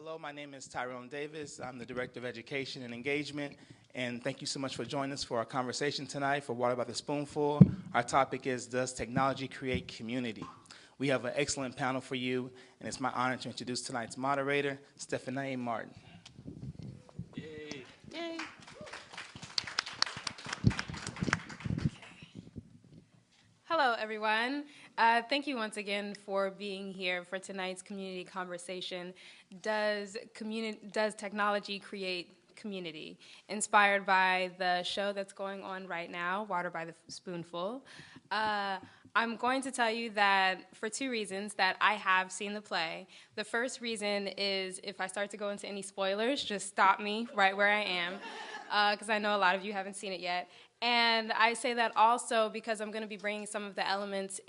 Hello, my name is Tyrone Davis. I'm the Director of Education and Engagement, and thank you so much for joining us for our conversation tonight for Water by the Spoonful. Our topic is, does technology create community? We have an excellent panel for you, and it's my honor to introduce tonight's moderator, Stephanie Martin. Yay. Yay. Hello, everyone. Thank you once again for being here for tonight's community conversation. Does technology create community? Inspired by the show that's going on right now, Water by the Spoonful. I'm going to tell you that for two reasons that I have seen the play. The first reason is if I start to go into any spoilers, just stop me right where I am, because I know a lot of you haven't seen it yet. And I say that also because I'm going to be bringing some of the elements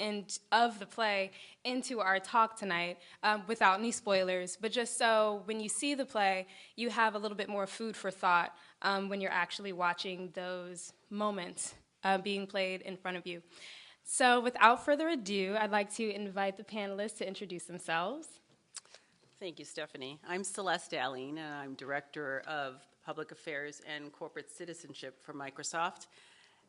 of the play into our talk tonight without any spoilers, but just so when you see the play, you have a little bit more food for thought when you're actually watching those moments being played in front of you. So without further ado, I'd like to invite the panelists to introduce themselves. Thank you, Stephanie. I'm Celeste Alline, and I'm Director of Public Affairs and Corporate Citizenship for Microsoft.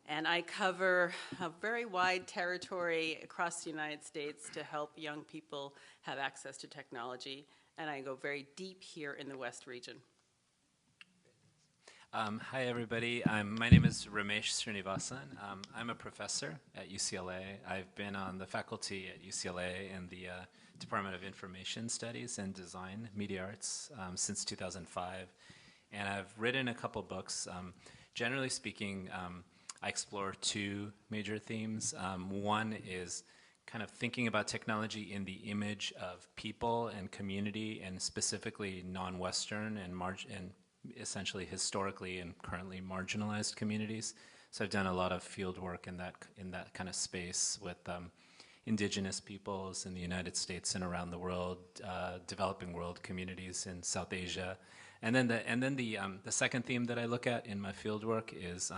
And I cover a very wide territory across the United States to help young people have access to technology. And I go very deep here in the West region. Hi, everybody. My name is Ramesh Sreenivasan. I'm a professor at UCLA. I've been on the faculty at UCLA in the Department of Information Studies and Design, Media Arts, since 2005. And I've written a couple books. Generally speaking, I explore two major themes. One is kind of thinking about technology in the image of people and community, and specifically non-Western and essentially historically and currently marginalized communities. So I've done a lot of field work in that kind of space with indigenous peoples in the United States and around the world, developing world communities in South Asia. And then the second theme that I look at in my fieldwork is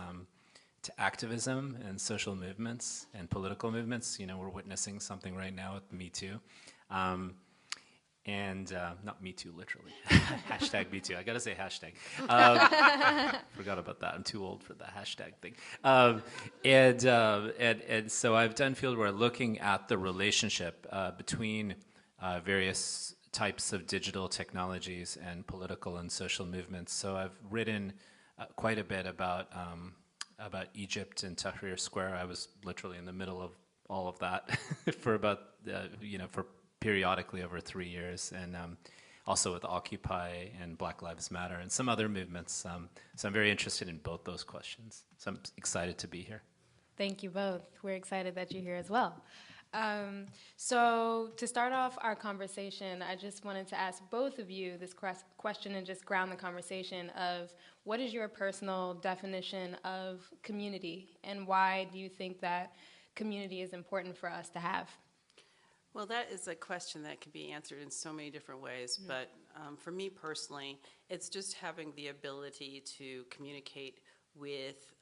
to activism and social movements and political movements. You know, we're witnessing something right now with Me Too. And not Me Too, literally. Hashtag Me Too. I gotta say hashtag. Forgot about that. I'm too old for the hashtag thing. And so I've done fieldwork looking at the relationship between various types of digital technologies and political and social movements. So I've written quite a bit about Egypt and Tahrir Square. I was literally in the middle of all of that for about for periodically over 3 years, and also with Occupy and Black Lives Matter and some other movements. So I'm very interested in both those questions. So I'm excited to be here. Thank you both. We're excited that you're here as well. So to start off our conversation, I just wanted to ask both of you this question and just ground the conversation of what is your personal definition of community, and why do you think that community is important for us to have? Well, that is a question that can be answered in so many different ways, but for me personally, it's just having the ability to communicate with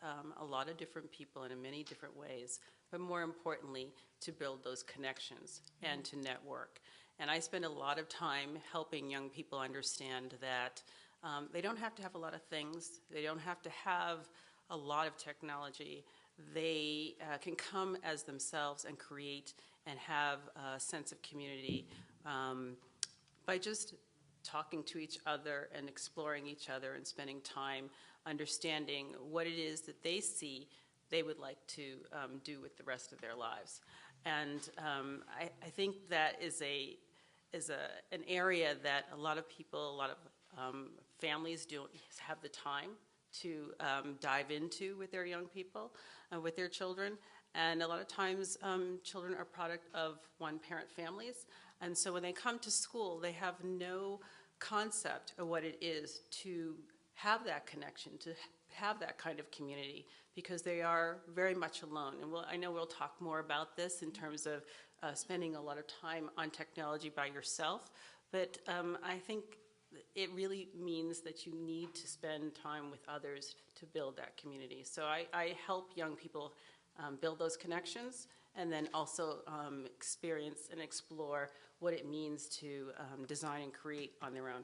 a lot of different people and in many different ways, but more importantly, to build those connections and to network. And I spend a lot of time helping young people understand that they don't have to have a lot of things, they don't have to have a lot of technology. They can come as themselves and create and have a sense of community by just talking to each other and exploring each other and spending time understanding what it is that they see they would like to do with the rest of their lives. And I think that is an area that a lot of people, a lot of families don't have the time to dive into with their young people, with their children. And a lot of times children are product of one-parent families. And so when they come to school, they have no concept of what it is to have that connection, to have that kind of community, because they are very much alone. And I know we'll talk more about this in terms of spending a lot of time on technology by yourself. But I think it really means that you need to spend time with others to build that community. So I help young people build those connections, and then also experience and explore what it means to design and create on their own.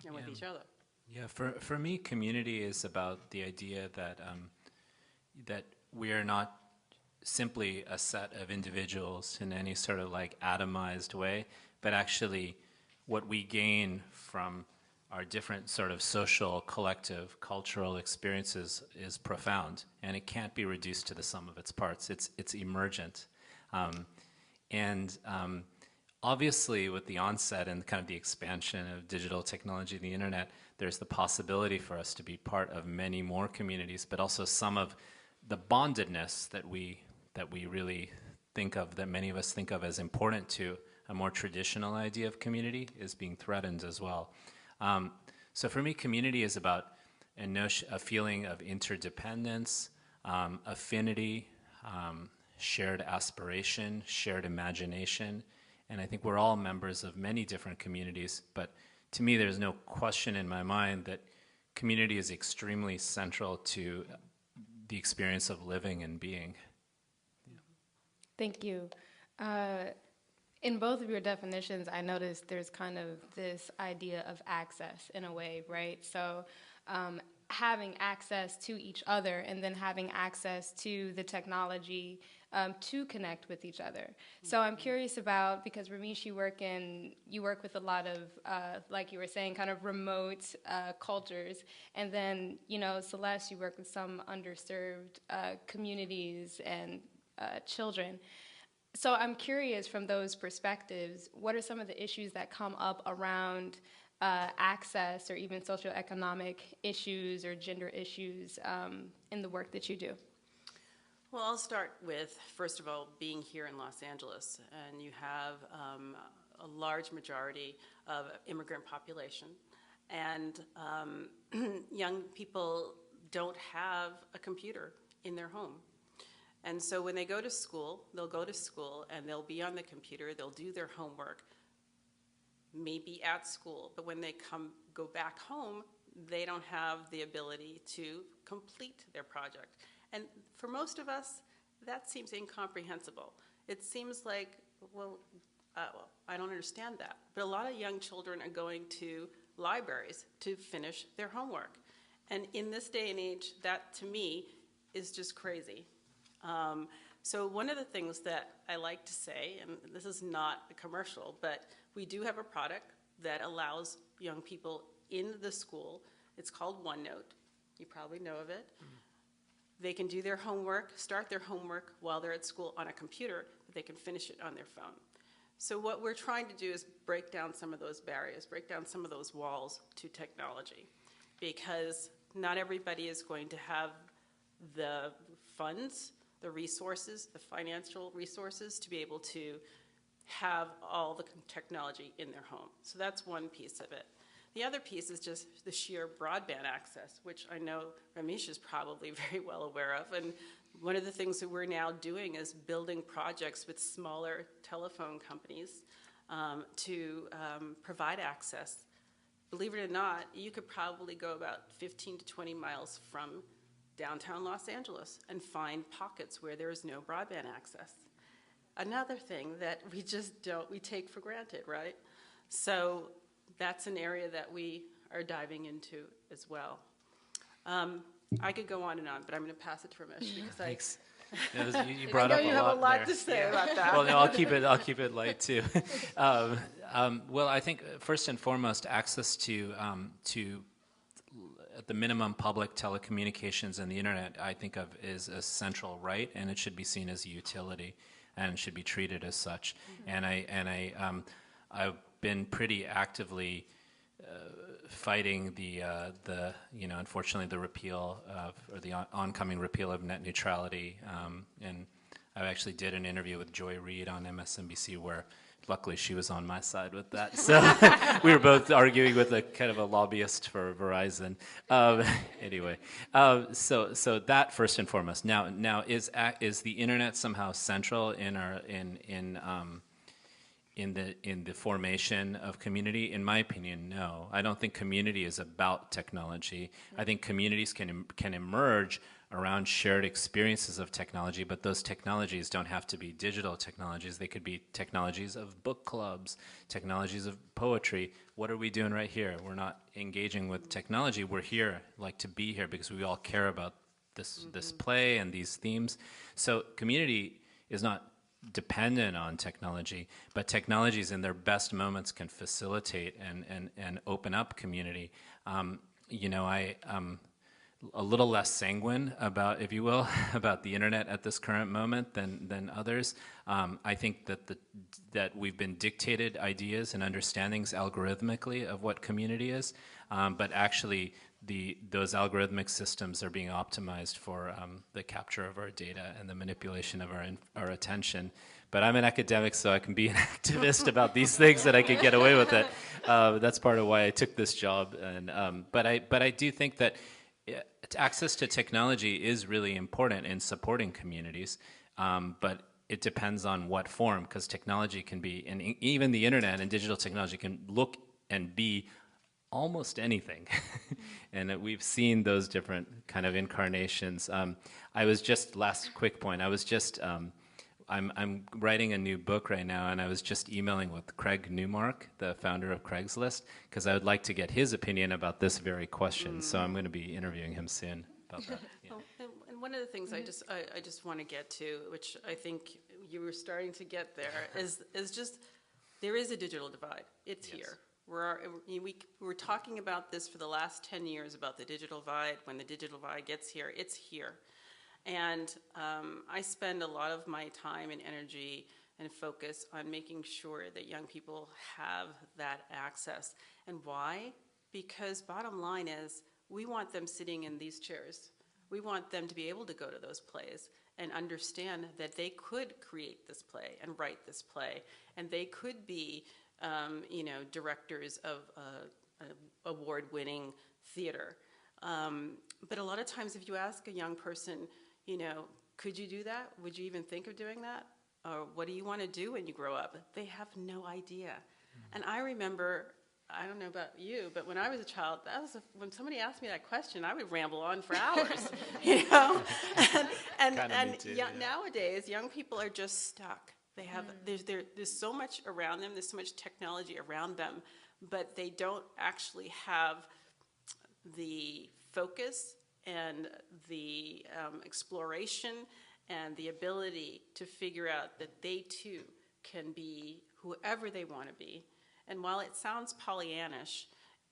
and with each other. Yeah, for me, community is about the idea that that we are not simply a set of individuals in any sort of like atomized way, but actually what we gain from our different sort of social, collective, cultural experiences is profound, and it can't be reduced to the sum of its parts. It's emergent. And obviously, with the onset and kind of the expansion of digital technology, the internet, there's the possibility for us to be part of many more communities, but also some of the bondedness that we really think of, that many of us think of as important to a more traditional idea of community, is being threatened as well. So for me, community is about a feeling of interdependence, affinity, shared aspiration, shared imagination, and I think we're all members of many different communities, but to me there's no question in my mind that community is extremely central to the experience of living and being. Thank you. In both of your definitions, I noticed there's kind of this idea of access in a way, right? So having access to each other and then having access to the technology to connect with each other. So I'm curious about, because Ramesh, you work with a lot of, like you were saying, kind of remote cultures, and then, Celeste, you work with some underserved communities and children. So I'm curious, from those perspectives, what are some of the issues that come up around access or even socioeconomic issues or gender issues in the work that you do? Well, I'll start with, first of all, being here in Los Angeles, and you have a large majority of immigrant population, and young people don't have a computer in their home. And so when they go to school, they'll go to school and they'll be on the computer, they'll do their homework, maybe at school, but when they go back home, they don't have the ability to complete their project. And for most of us, that seems incomprehensible. It seems like, well, I don't understand that. But a lot of young children are going to libraries to finish their homework. And in this day and age, that to me is just crazy. So one of the things that I like to say, and this is not a commercial, but we do have a product that allows young people in the school. It's called OneNote. You probably know of it. Mm-hmm. They can do their homework, start their homework while they're at school on a computer, but they can finish it on their phone. So what we're trying to do is break down some of those barriers, break down some of those walls to technology, because not everybody is going to have the funds, the resources, the financial resources to be able to have all the technology in their home. So that's one piece of it. The other piece is just the sheer broadband access, which I know Ramesh is probably very well aware of. And one of the things that we're now doing is building projects with smaller telephone companies to provide access. Believe it or not, you could probably go about 15 to 20 miles from downtown Los Angeles and find pockets where there is no broadband access. Another thing that we take for granted, right? So that's an area that we are diving into as well. I could go on and on, but I'm going to pass it to Ramesh because Thanks. You brought I know up you have a lot there. to say about that. Well, no, I'll keep it light too. Well, I think first and foremost, access to at the minimum public telecommunications and the internet, I think of is a central right, and it should be seen as a utility and should be treated as such. Mm-hmm. And I've been pretty actively fighting the unfortunately the repeal of, or the oncoming repeal of net neutrality. And I actually did an interview with Joy Reid on MSNBC where luckily she was on my side with that. So we were both arguing with a kind of a lobbyist for Verizon. Anyway, so that first and foremost. Now is the internet somehow central in our in the formation of community? In my opinion, no. I don't think community is about technology. I think communities can emerge around shared experiences of technology, but those technologies don't have to be digital technologies. They could be technologies of book clubs, technologies of poetry. What are we doing right here? We're not engaging with technology. We're here, like, to be here because we all care about this play and these themes. So community is not dependent on technology, but technologies in their best moments can facilitate and open up community. I'm a little less sanguine about, if you will, about the internet at this current moment than others. I think that we've been dictated ideas and understandings algorithmically of what community is, but actually those algorithmic systems are being optimized for the capture of our data and the manipulation of our attention. But I'm an academic, so I can be an activist about these things, and I can get away with it. That's part of why I took this job. But I do think that access to technology is really important in supporting communities, but it depends on what form, because technology can be, and even the internet and digital technology can look and be almost anything. And we've seen those different kind of incarnations. Last quick point, I'm writing a new book right now, and I was just emailing with Craig Newmark, the founder of Craigslist, because I would like to get his opinion about this very question. So I'm going to be interviewing him soon about that. Yeah. And one of the things I just want to get to, which I think you were starting to get there, is just there is a digital divide. It's here. We're talking about this for the last 10 years about the digital divide. When the digital divide gets here, it's here. And I spend a lot of my time and energy and focus on making sure that young people have that access. And why? Because bottom line is, we want them sitting in these chairs. We want them to be able to go to those plays and understand that they could create this play and write this play, and they could be, directors of award-winning theater. But a lot of times, if you ask a young person, could you do that? Would you even think of doing that? Or what do you want to do when you grow up? They have no idea. Mm-hmm. And I remember, I don't know about you, but when I was a child, when somebody asked me that question, I would ramble on for hours, And nowadays, young people are just stuck. They have there's so much around them. There's so much technology around them, but they don't actually have the focus and the exploration and the ability to figure out that they too can be whoever they want to be. And while it sounds Pollyannish,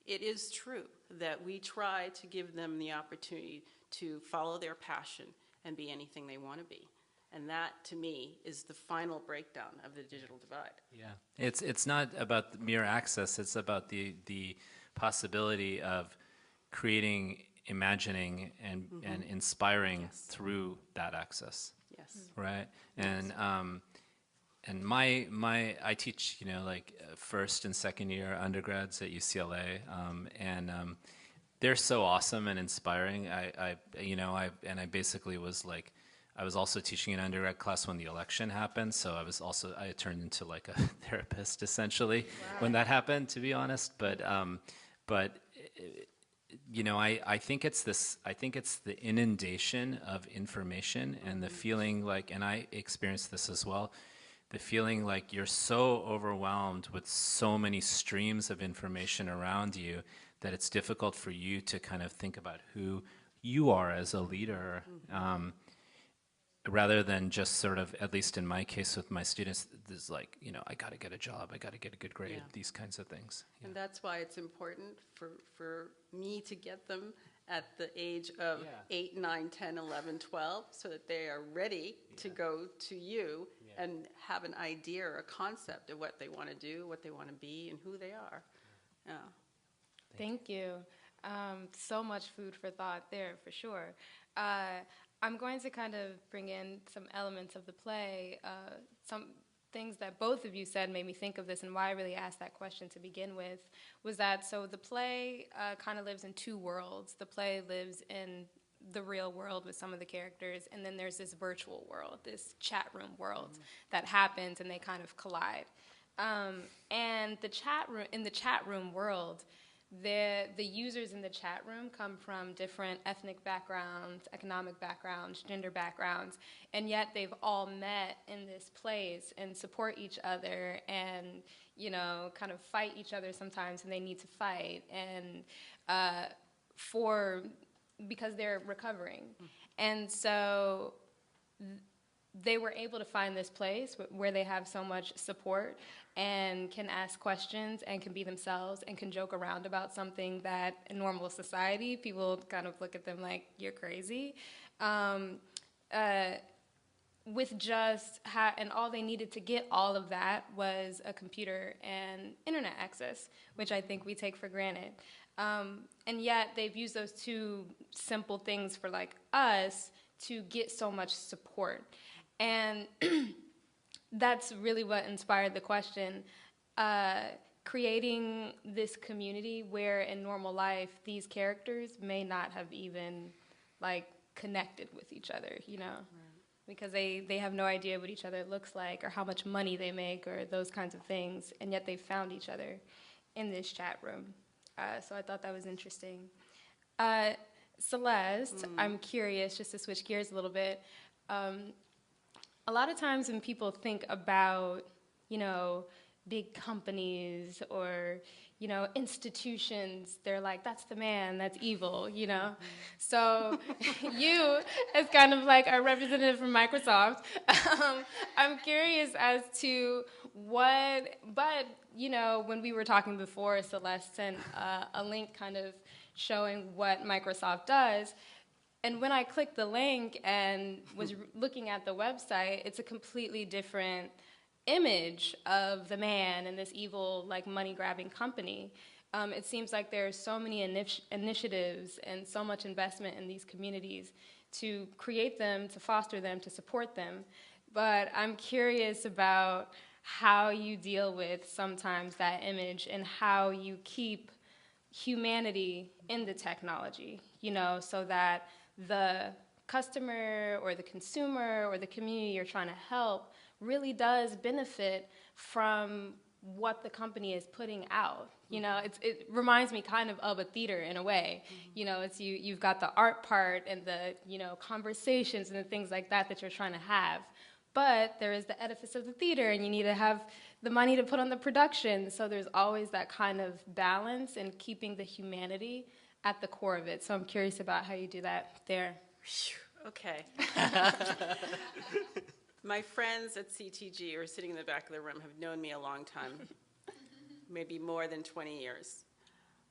it is true that we try to give them the opportunity to follow their passion and be anything they want to be. And that, to me, is the final breakdown of the digital divide. Yeah, it's not about mere access. It's about the possibility of creating, imagining, and inspiring through that access. Yes. Right. Yes. And I teach first and second year undergrads at UCLA, and they're so awesome and inspiring. I basically was like, I was also teaching an undergrad class when the election happened, so I turned into like a therapist essentially when that happened, to be honest. But I think it's the inundation of information and the feeling like, and I experienced this as well, the feeling like you're so overwhelmed with so many streams of information around you that it's difficult for you to kind of think about who you are as a leader. Rather than just sort of, at least in my case with my students, there's like, I got to get a job, I got to get a good grade, these kinds of things. Yeah. And that's why it's important for me to get them at the age of 8, 9, 10, 11, 12, so that they are ready to go to you and have an idea or a concept of what they want to do, what they want to be, and who they are. Yeah. Thank you. So much food for thought there, for sure. I'm going to kind of bring in some elements of the play. Some things that both of you said made me think of this, and why I really asked that question to begin with was that, so the play kind of lives in two worlds. The play lives in the real world with some of the characters, and then there's this virtual world, this chat room world that happens, and they kind of collide. And in the chat room world, the users in the chat room come from different ethnic backgrounds, economic backgrounds, gender backgrounds, and yet they've all met in this place and support each other and, you know, kind of fight each other sometimes when they need to fight, and because they're recovering. And so they were able to find this place where they have so much support and can ask questions and can be themselves and can joke around about something that in normal society people kind of look at them like, you're crazy. With just and all they needed to get all of that was a computer and internet access, which I think we take for granted. And yet they've used those two simple things for like us to get so much support. And that's really what inspired the question. Creating this community where in normal life these characters may not have even like connected with each other, you know? Right. Because they have no idea what each other looks like or how much money they make or those kinds of things, and yet they found each other in this chat room. So I thought that was interesting. Celeste, I'm curious, just to switch gears a little bit. A lot of times when people think about, you know, big companies or, you know, institutions, they're like, that's the man, that's evil, you know? So you, as kind of like a representative from Microsoft, I'm curious as to but, you know, when we were talking before, Celeste sent a link kind of showing what Microsoft does. And when I clicked the link and was looking at the website, it's a completely different image of the man and this evil, like, money-grabbing company. It seems like there are so many initiatives and so much investment in these communities to create them, to foster them, to support them. But I'm curious about how you deal with sometimes that image and how you keep humanity in the technology, you know, so that the customer or the consumer or the community you're trying to help really does benefit from what the company is putting out. You know, it reminds me kind of a theater in a way. You know, it's you've got the art part and the, you know, conversations and the things like that you're trying to have. But there is the edifice of the theater, and you need to have the money to put on the production. So there's always that kind of balance and keeping the humanity at the core of it. So I'm curious about how you do that there. Okay. My friends at CTG, who are sitting in the back of the room, have known me a long time, maybe more than 20 years.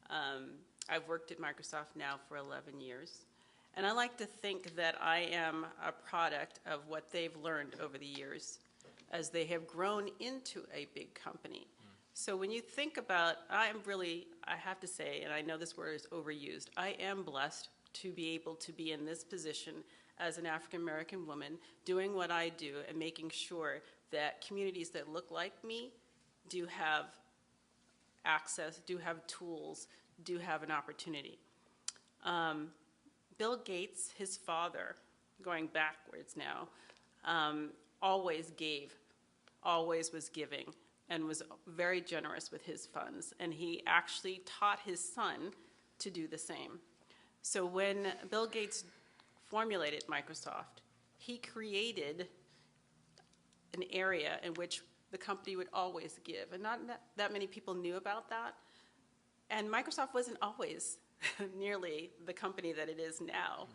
I've worked at Microsoft now for 11 years. And I like to think that I am a product of what they've learned over the years as they have grown into a big company. So when you think about, I have to say, and I know this word is overused, I am blessed to be able to be in this position as an African-American woman, doing what I do and making sure that communities that look like me do have access, do have tools, do have an opportunity. Bill Gates, his father, going backwards now, always gave, always was giving, and was very generous with his funds. And he actually taught his son to do the same. So when Bill Gates formulated Microsoft, he created an area in which the company would always give. And not that many people knew about that. And Microsoft wasn't always nearly the company that it is now.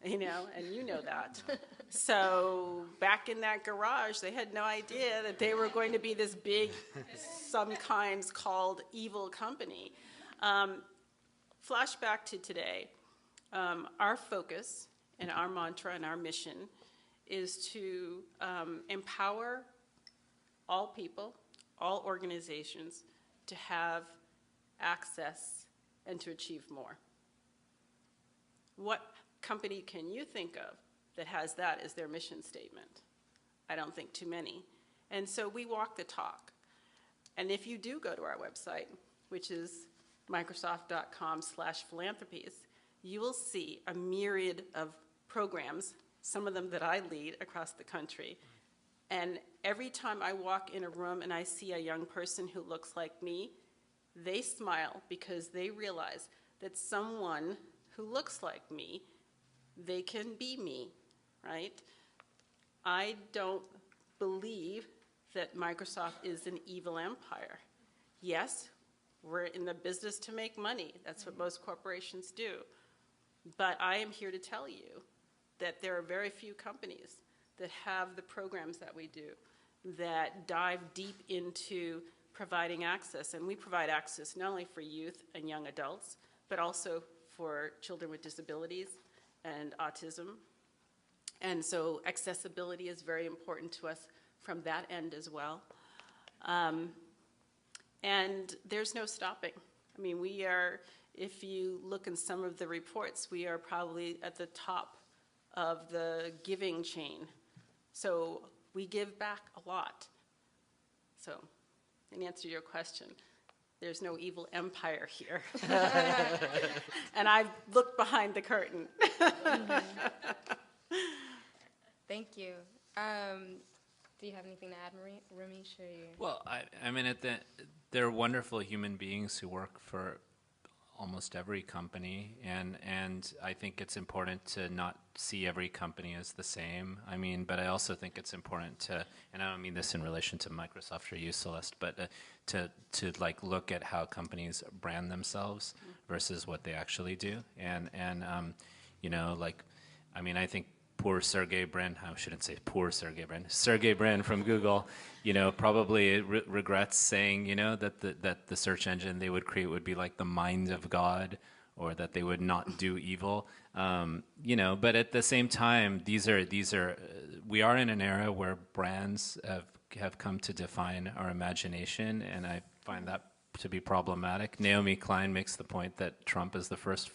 No. You know, and you know that. No. So back in that garage, they had no idea that they were going to be this big, sometimes called evil company. Flashback to today. Our focus and our mantra and our mission is to empower all people, all organizations to have access and to achieve more. What company can you think of that has that as their mission statement? I don't think too many. And so we walk the talk. And if you do go to our website, which is Microsoft.com/philanthropies, you will see a myriad of programs, some of them that I lead across the country. And every time I walk in a room and I see a young person who looks like me, they smile because they realize that someone who looks like me, they can be me, right? I don't believe that Microsoft is an evil empire. Yes, we're in the business to make money. That's what most corporations do. But I am here to tell you that there are very few companies that have the programs that we do, that dive deep into providing access. And we provide access not only for youth and young adults, but also for children with disabilities and autism. And so accessibility is very important to us from that end as well. And there's no stopping. I mean, we are, if you look in some of the reports, we are probably at the top of the giving chain. So we give back a lot. So, in answer to your question, there's no evil empire here. And I've looked behind the curtain. Thank you. Do you have anything to add, Ramesh? Well, I mean, they're wonderful human beings who work for almost every company, and I think it's important to not see every company as the same. I mean, but I also think it's important to, and I don't mean this in relation to Microsoft or you, Celeste, but to like look at how companies brand themselves versus what they actually do, and you know, like, I mean, I think poor Sergey Brin, I shouldn't say poor Sergey Brin, Sergey Brin from Google, you know, probably regrets saying, you know, that the search engine they would create would be like the mind of God, or that they would not do evil, you know. But at the same time, these are we are in an era where brands have come to define our imagination, and I find that to be problematic. Naomi Klein makes the point that Trump is the first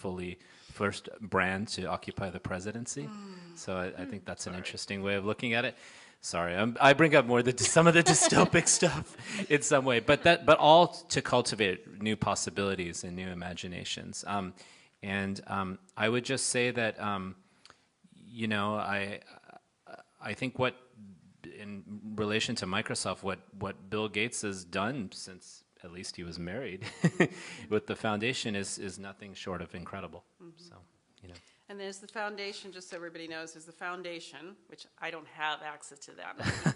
brand to occupy the presidency. So I think that's an interesting way of looking at it. Sorry, I bring up more some of the dystopic stuff in some way, but all to cultivate new possibilities and new imaginations. I would just say that you know, I think what in relation to Microsoft, what Bill Gates has done since at least he was married with the foundation is nothing short of incredible. So, you know. And there's the foundation, just so everybody knows, there's the foundation, which I don't have access to that.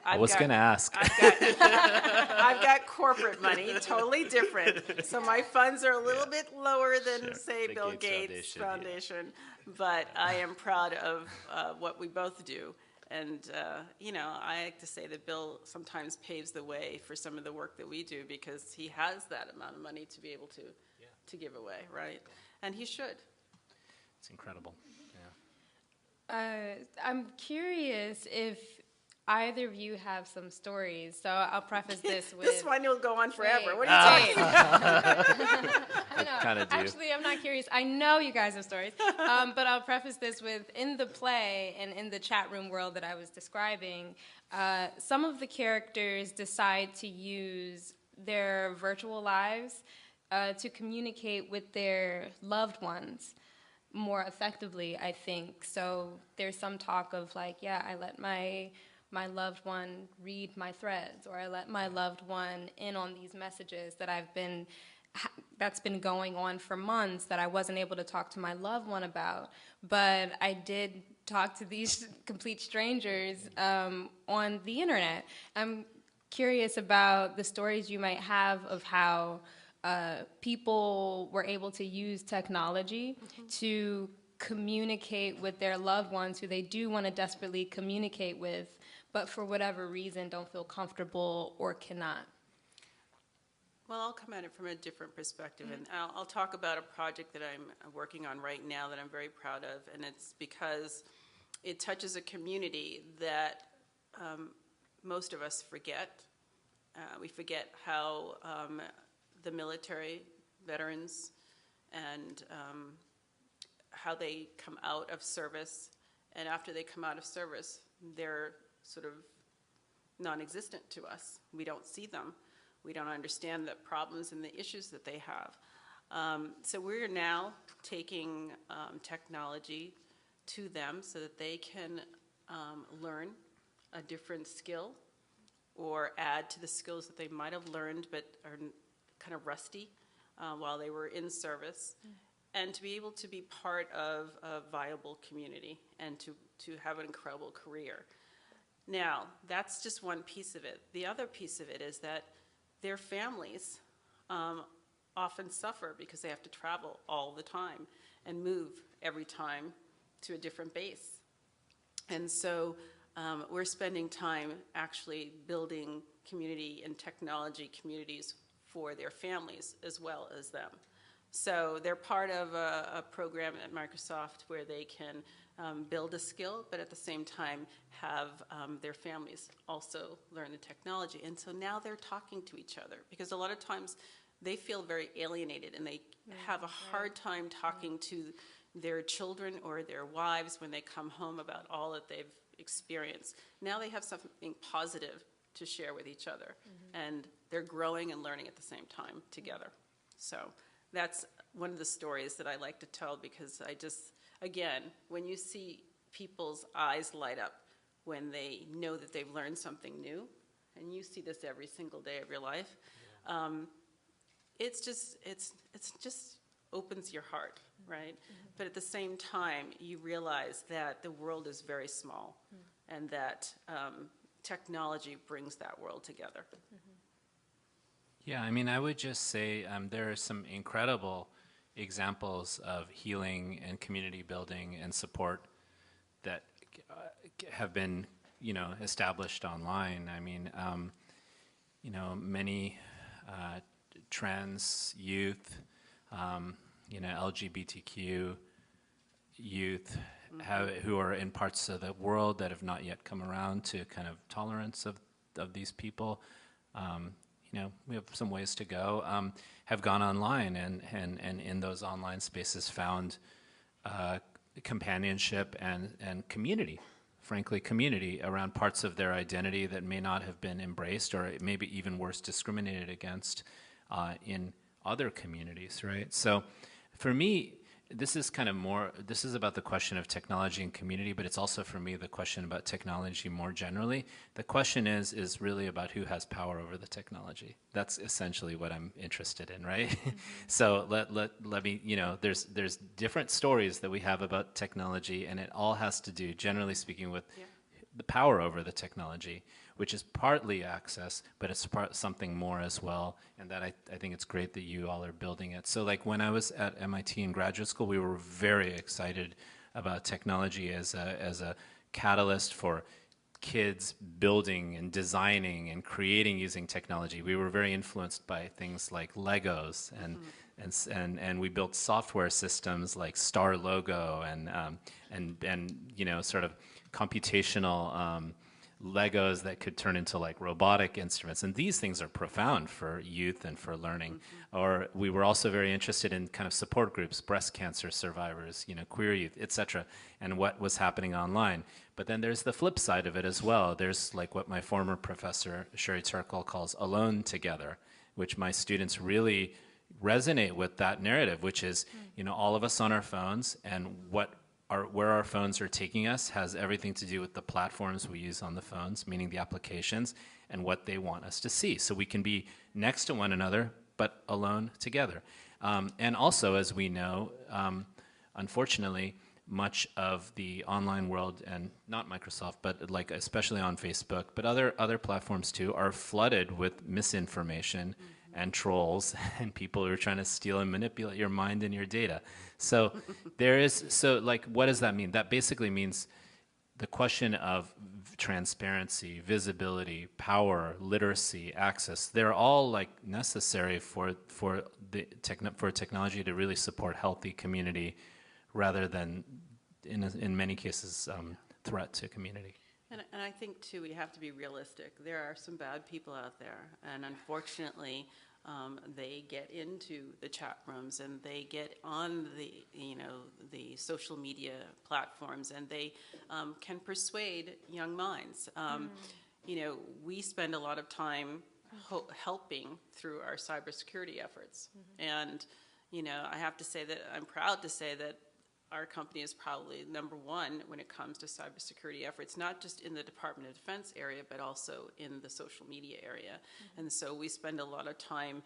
I was going to ask. I've got corporate money, totally different. So my funds are a little bit lower than, say, The Bill Gates Gates Foundation, Foundation. But I am proud of what we both do. And, you know, I like to say that Bill sometimes paves the way for some of the work that we do because he has that amount of money to be able to give away, right? And he should. It's incredible. Yeah. I'm curious if either of you have some stories. So I'll preface this with... This one will go on forever. What are you talking about? I know. Kind of do. Actually, I'm not curious. I know you guys have stories. But I'll preface this with, in the play and in the chat room world that I was describing, some of the characters decide to use their virtual lives to communicate with their loved ones more effectively, I think. So there's some talk of like, yeah, I let my loved one read my threads, or I let my loved one in on these messages that's been going on for months that I wasn't able to talk to my loved one about. But I did talk to these complete strangers on the internet. I'm curious about the stories you might have of how people were able to use technology to communicate with their loved ones who they do want to desperately communicate with, but for whatever reason don't feel comfortable or cannot. Well, I'll come at it from a different perspective, and I'll talk about a project that I'm working on right now that I'm very proud of, and it's because it touches a community that most of us forget. We forget how the military veterans and how they come out of service, and after they come out of service, they're sort of non-existent to us. We don't see them. We don't understand the problems and the issues that they have. So we're now taking technology to them so that they can learn a different skill or add to the skills that they might have learned but kind of rusty while they were in service, and to be able to be part of a viable community and to have an incredible career. Now, that's just one piece of it. The other piece of it is that their families often suffer because they have to travel all the time and move every time to a different base. And so we're spending time actually building community and technology communities for their families as well as them. So they're part of a program at Microsoft where they can build a skill, but at the same time have their families also learn the technology. And so now they're talking to each other, because a lot of times they feel very alienated and they have a hard time talking to their children or their wives when they come home about all that they've experienced. Now they have something positive to share with each other, and they're growing and learning at the same time together. So that's one of the stories that I like to tell, because I just, again, when you see people's eyes light up when they know that they've learned something new, and you see this every single day of your life, it's just opens your heart, right? But at the same time, you realize that the world is very small, and that technology brings that world together. Yeah, I mean, I would just say there are some incredible examples of healing and community building and support that have been, established online. I mean, many trans youth, LGBTQ youth who are in parts of the world that have not yet come around to kind of tolerance of these people. We have some ways to go, have gone online and in those online spaces found companionship and community, frankly, community around parts of their identity that may not have been embraced, or maybe even worse, discriminated against in other communities, right? So for me, this is about the question of technology and community, but it's also for me the question about technology more generally. The question is really about who has power over the technology. That's essentially what I'm interested in, right? So let me, there's different stories that we have about technology, and it all has to do, generally speaking, with the power over the technology, which is partly access, but it's something more as well, and that I think it's great that you all are building it. So like when I was at MIT in graduate school, we were very excited about technology as a catalyst for kids building and designing and creating using technology. We were very influenced by things like Legos, and we built software systems like Star Logo and sort of computational Legos that could turn into like robotic instruments. And these things are profound for youth and for learning. Or we were also very interested in kind of support groups, breast cancer survivors, queer youth, etc., and what was happening online. But then there's the flip side of it as well. There's like what my former professor, Sherry Turkle, calls alone together, which my students really resonate with that narrative, which is, all of us on our phones, and where our phones are taking us has everything to do with the platforms we use on the phones, meaning the applications, and what they want us to see. So we can be next to one another, but alone together. And also, as we know, unfortunately, much of the online world, and not Microsoft, but like especially on Facebook, but other platforms too, are flooded with misinformation and trolls and people who are trying to steal and manipulate your mind and your data. So what does that mean? That basically means the question of transparency, visibility, power, literacy, access, they're all like necessary for technology to really support healthy community rather than, in many cases, threat to community. And I think, too, we have to be realistic. There are some bad people out there, and unfortunately, they get into the chat rooms and they get on the social media platforms, and they can persuade young minds. We spend a lot of time helping through our cybersecurity efforts, and I have to say that I'm proud to say that our company is probably number one when it comes to cybersecurity efforts, not just in the Department of Defense area, but also in the social media area. And so we spend a lot of time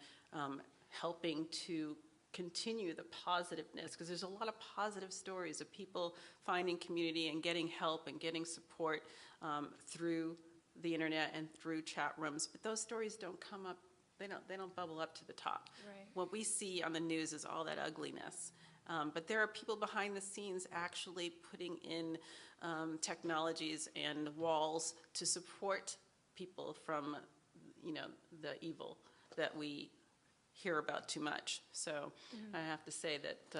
helping to continue the positiveness, because there's a lot of positive stories of people finding community and getting help and getting support through the internet and through chat rooms, but those stories don't come up, they don't bubble up to the top. Right. What we see on the news is all that ugliness. But there are people behind the scenes actually putting in technologies and walls to support people from, the evil that we hear about too much. So I have to say that,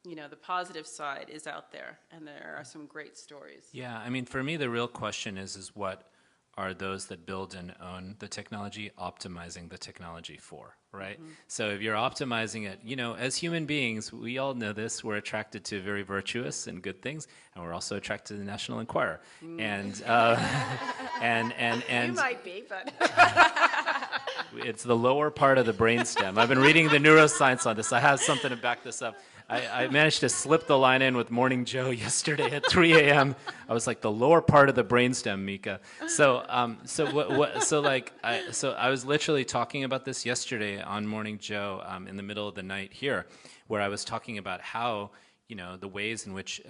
the positive side is out there, and there are some great stories. Yeah, I mean, for me, the real question is what are those that build and own the technology optimizing the technology for, right? So if you're optimizing it, as human beings, we all know this, we're attracted to very virtuous and good things, and we're also attracted to the National Enquirer. And, You might be, but it's the lower part of the brainstem. I've been reading the neuroscience on this. I have something to back this up. I managed to slip the line in with Morning Joe yesterday at 3 a.m. I was like, the lower part of the brainstem, Mika. So I was literally talking about this yesterday on Morning Joe in the middle of the night here, where I was talking about how, the ways in which,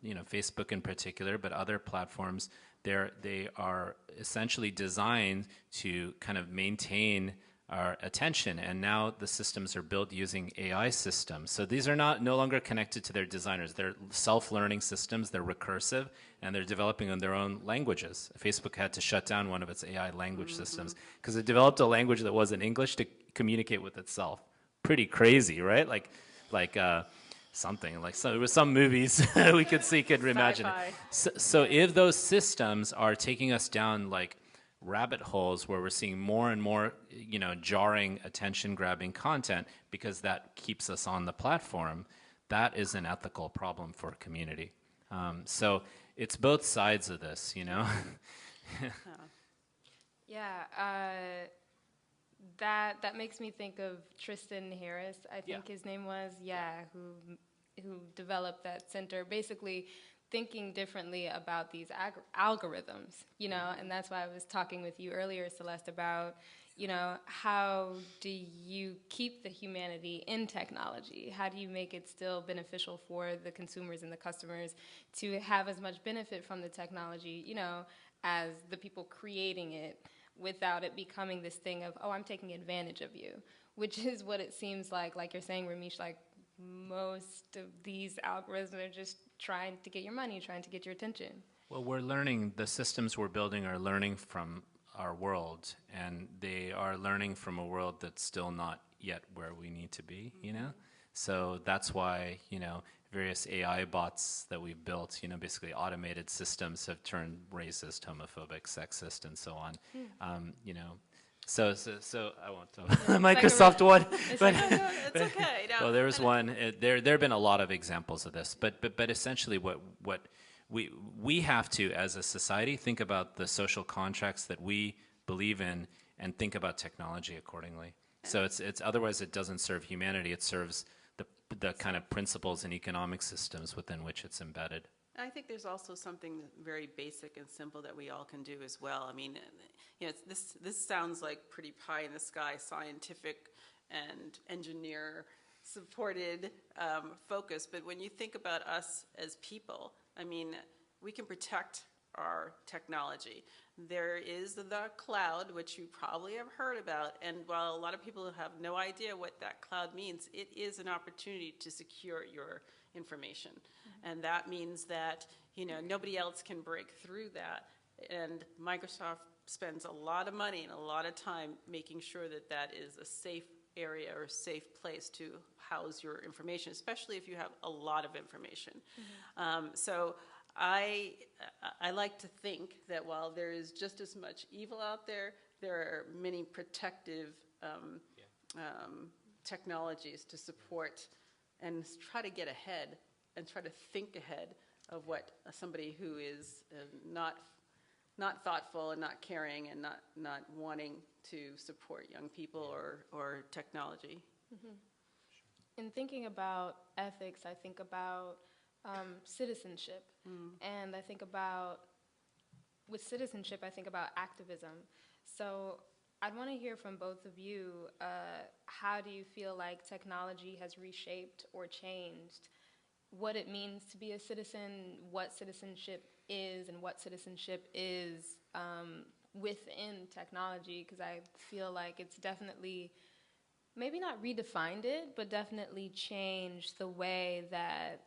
Facebook in particular, but other platforms, they are essentially designed to kind of maintain our attention, and now the systems are built using AI systems. So these are no longer connected to their designers. They're self-learning systems, they're recursive, and they're developing on their own languages. Facebook had to shut down one of its AI language systems because it developed a language that wasn't English to communicate with itself. Pretty crazy, right? Something like, so there was some movies we could imagine it. So if those systems are taking us down like rabbit holes where we're seeing more and more, jarring, attention-grabbing content because that keeps us on the platform, that is an ethical problem for a community. So it's both sides of this, Yeah, that makes me think of Tristan Harris, I think his name was, who developed that center, basically thinking differently about these algorithms, and that's why I was talking with you earlier, Celeste, about, how do you keep the humanity in technology? How do you make it still beneficial for the consumers and the customers to have as much benefit from the technology, as the people creating it, without it becoming this thing of, I'm taking advantage of you, which is what it seems like you're saying, Ramesh, like most of these algorithms are just trying to get your money, trying to get your attention. Well, we're learning, the systems we're building are learning from our world, and they are learning from a world that's still not yet where we need to be, So that's why, various AI bots that we've built, basically automated systems have turned racist, homophobic, sexist, and so on. So I won't talk the Microsoft one. But it's okay. No. Well, there was one. There have been a lot of examples of this, but essentially, what we have to, as a society, think about the social contracts that we believe in, and think about technology accordingly. So it's otherwise it doesn't serve humanity. It serves the kind of principles and economic systems within which it's embedded. I think there's also something very basic and simple that we all can do as well. I mean, this sounds like pretty pie in the sky, scientific and engineer supported focus, but when you think about us as people, I mean, we can protect our technology. There is the cloud, which you probably have heard about, and while a lot of people have no idea what that cloud means, it is an opportunity to secure your information. And that means that, nobody else can break through that. And Microsoft spends a lot of money and a lot of time making sure that that is a safe area or a safe place to house your information, especially if you have a lot of information. So I like to think that while there is just as much evil out there, there are many protective technologies to support and try to get ahead and try to think ahead of what somebody who is not thoughtful and not caring and not wanting to support young people or technology. In thinking about ethics, I think about citizenship. And I think about, with citizenship, I think about activism. So I'd want to hear from both of you. How do you feel like technology has reshaped or changed what it means to be a citizen, what citizenship is, and what citizenship is within technology? Because I feel like it's definitely, maybe not redefined it, but definitely changed the way that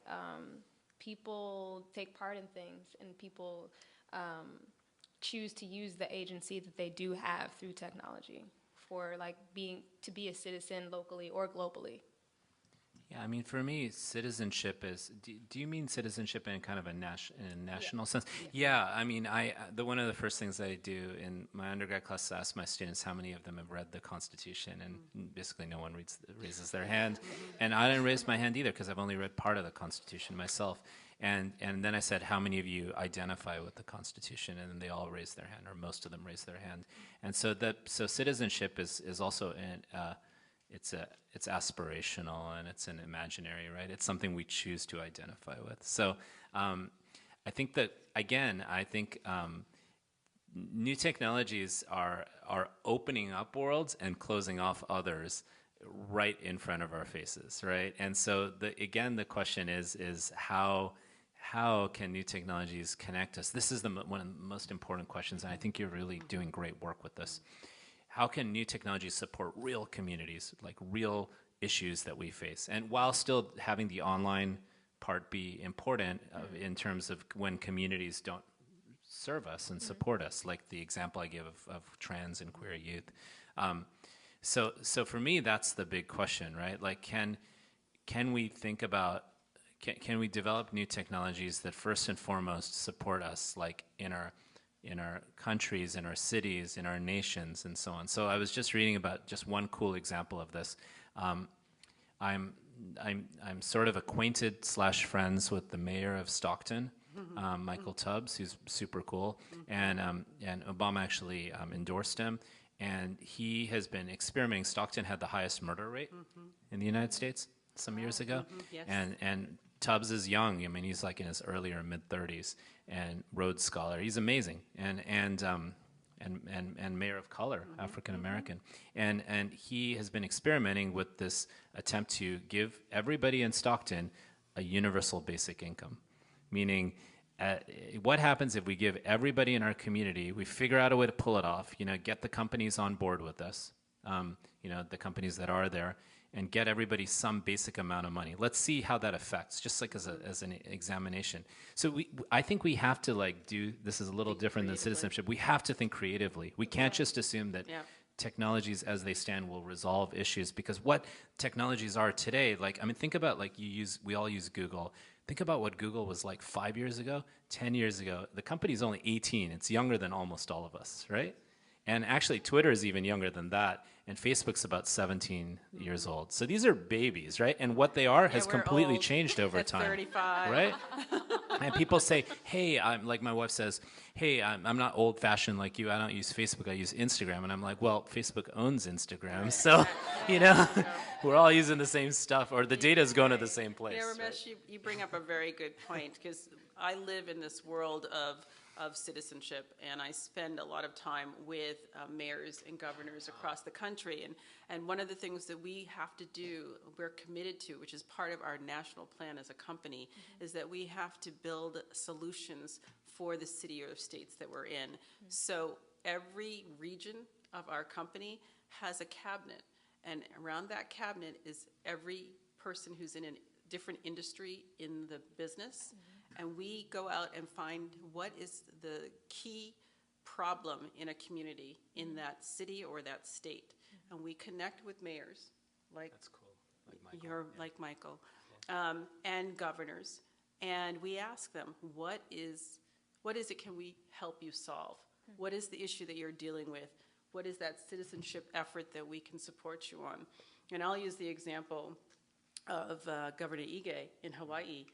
people take part in things and people choose to use the agency that they do have through technology for like to be a citizen locally or globally. Yeah, I mean, for me, citizenship is. Do you mean citizenship in kind of a national sense? Yeah, I mean, one of the first things I do in my undergrad class is ask my students how many of them have read the Constitution, and basically no one raises their hand, and I didn't raise my hand either because I've only read part of the Constitution myself. And then I said, how many of you identify with the Constitution? And then they all raised their hand, or most of them raised their hand. And so citizenship is also it's aspirational and it's an imaginary, right? It's something we choose to identify with. So I think that, again, new technologies are opening up worlds and closing off others right in front of our faces, right? And so the question is how can new technologies connect us? This is one of the most important questions, and I think you're really doing great work with this. How can new technologies support real communities, like real issues that we face? And while still having the online part be important in terms of when communities don't serve us and support us, like the example I give of trans and queer youth. So for me, that's the big question, right? Like, can we think about, can we develop new technologies that first and foremost support us, like in our countries, in our cities, in our nations, and so on. So I was just reading about just one cool example of this. I'm sort of acquainted / friends with the mayor of Stockton, Michael Tubbs, who's super cool, and Obama actually endorsed him, and he has been experimenting. Stockton had the highest murder rate in the United States some years ago, Yes. and Tubbs is young. I mean, he's like in his early or mid 30s, and Rhodes Scholar. He's amazing, and mayor of color, African American, and he has been experimenting with this attempt to give everybody in Stockton a universal basic income, meaning. What happens if we give everybody in our community, we figure out a way to pull it off, get the companies on board with us, the companies that are there, and get everybody some basic amount of money. Let's see how that affects, just like as an examination. So I think we have to this is a little different than citizenship. We have to think creatively. We can't just assume that technologies as they stand will resolve issues, because what technologies are today, think about we all use Google. Think about what Google was like 5 years ago, 10 years ago. The company's only 18. It's younger than almost all of us, right? And actually, Twitter is even younger than that, and Facebook's about 17 years old. So these are babies, right? And what they are has completely changed over at time. 35. Right? And people say, hey, like my wife says, hey, I'm not old-fashioned like you. I don't use Facebook. I use Instagram. And I'm like, well, Facebook owns Instagram. So, we're all using the same stuff, or the data is going to the same place. Yeah, Ramesh, right? you bring up a very good point, because I live in this world of citizenship, and I spend a lot of time with mayors and governors across the country. And one of the things that we have to do, we're committed to, which is part of our national plan as a company, is that we have to build solutions for the city or states that we're in. So every region of our company has a cabinet, and around that cabinet is every person who's in a different industry in the business. And we go out and find what is the key problem in a community, in that city or that state. And we connect with mayors, That's cool. Like Michael. and governors. And we ask them, what is it can we help you solve? What is the issue that you're dealing with? What is that citizenship effort that we can support you on? And I'll use the example of Governor Ige in Hawaii.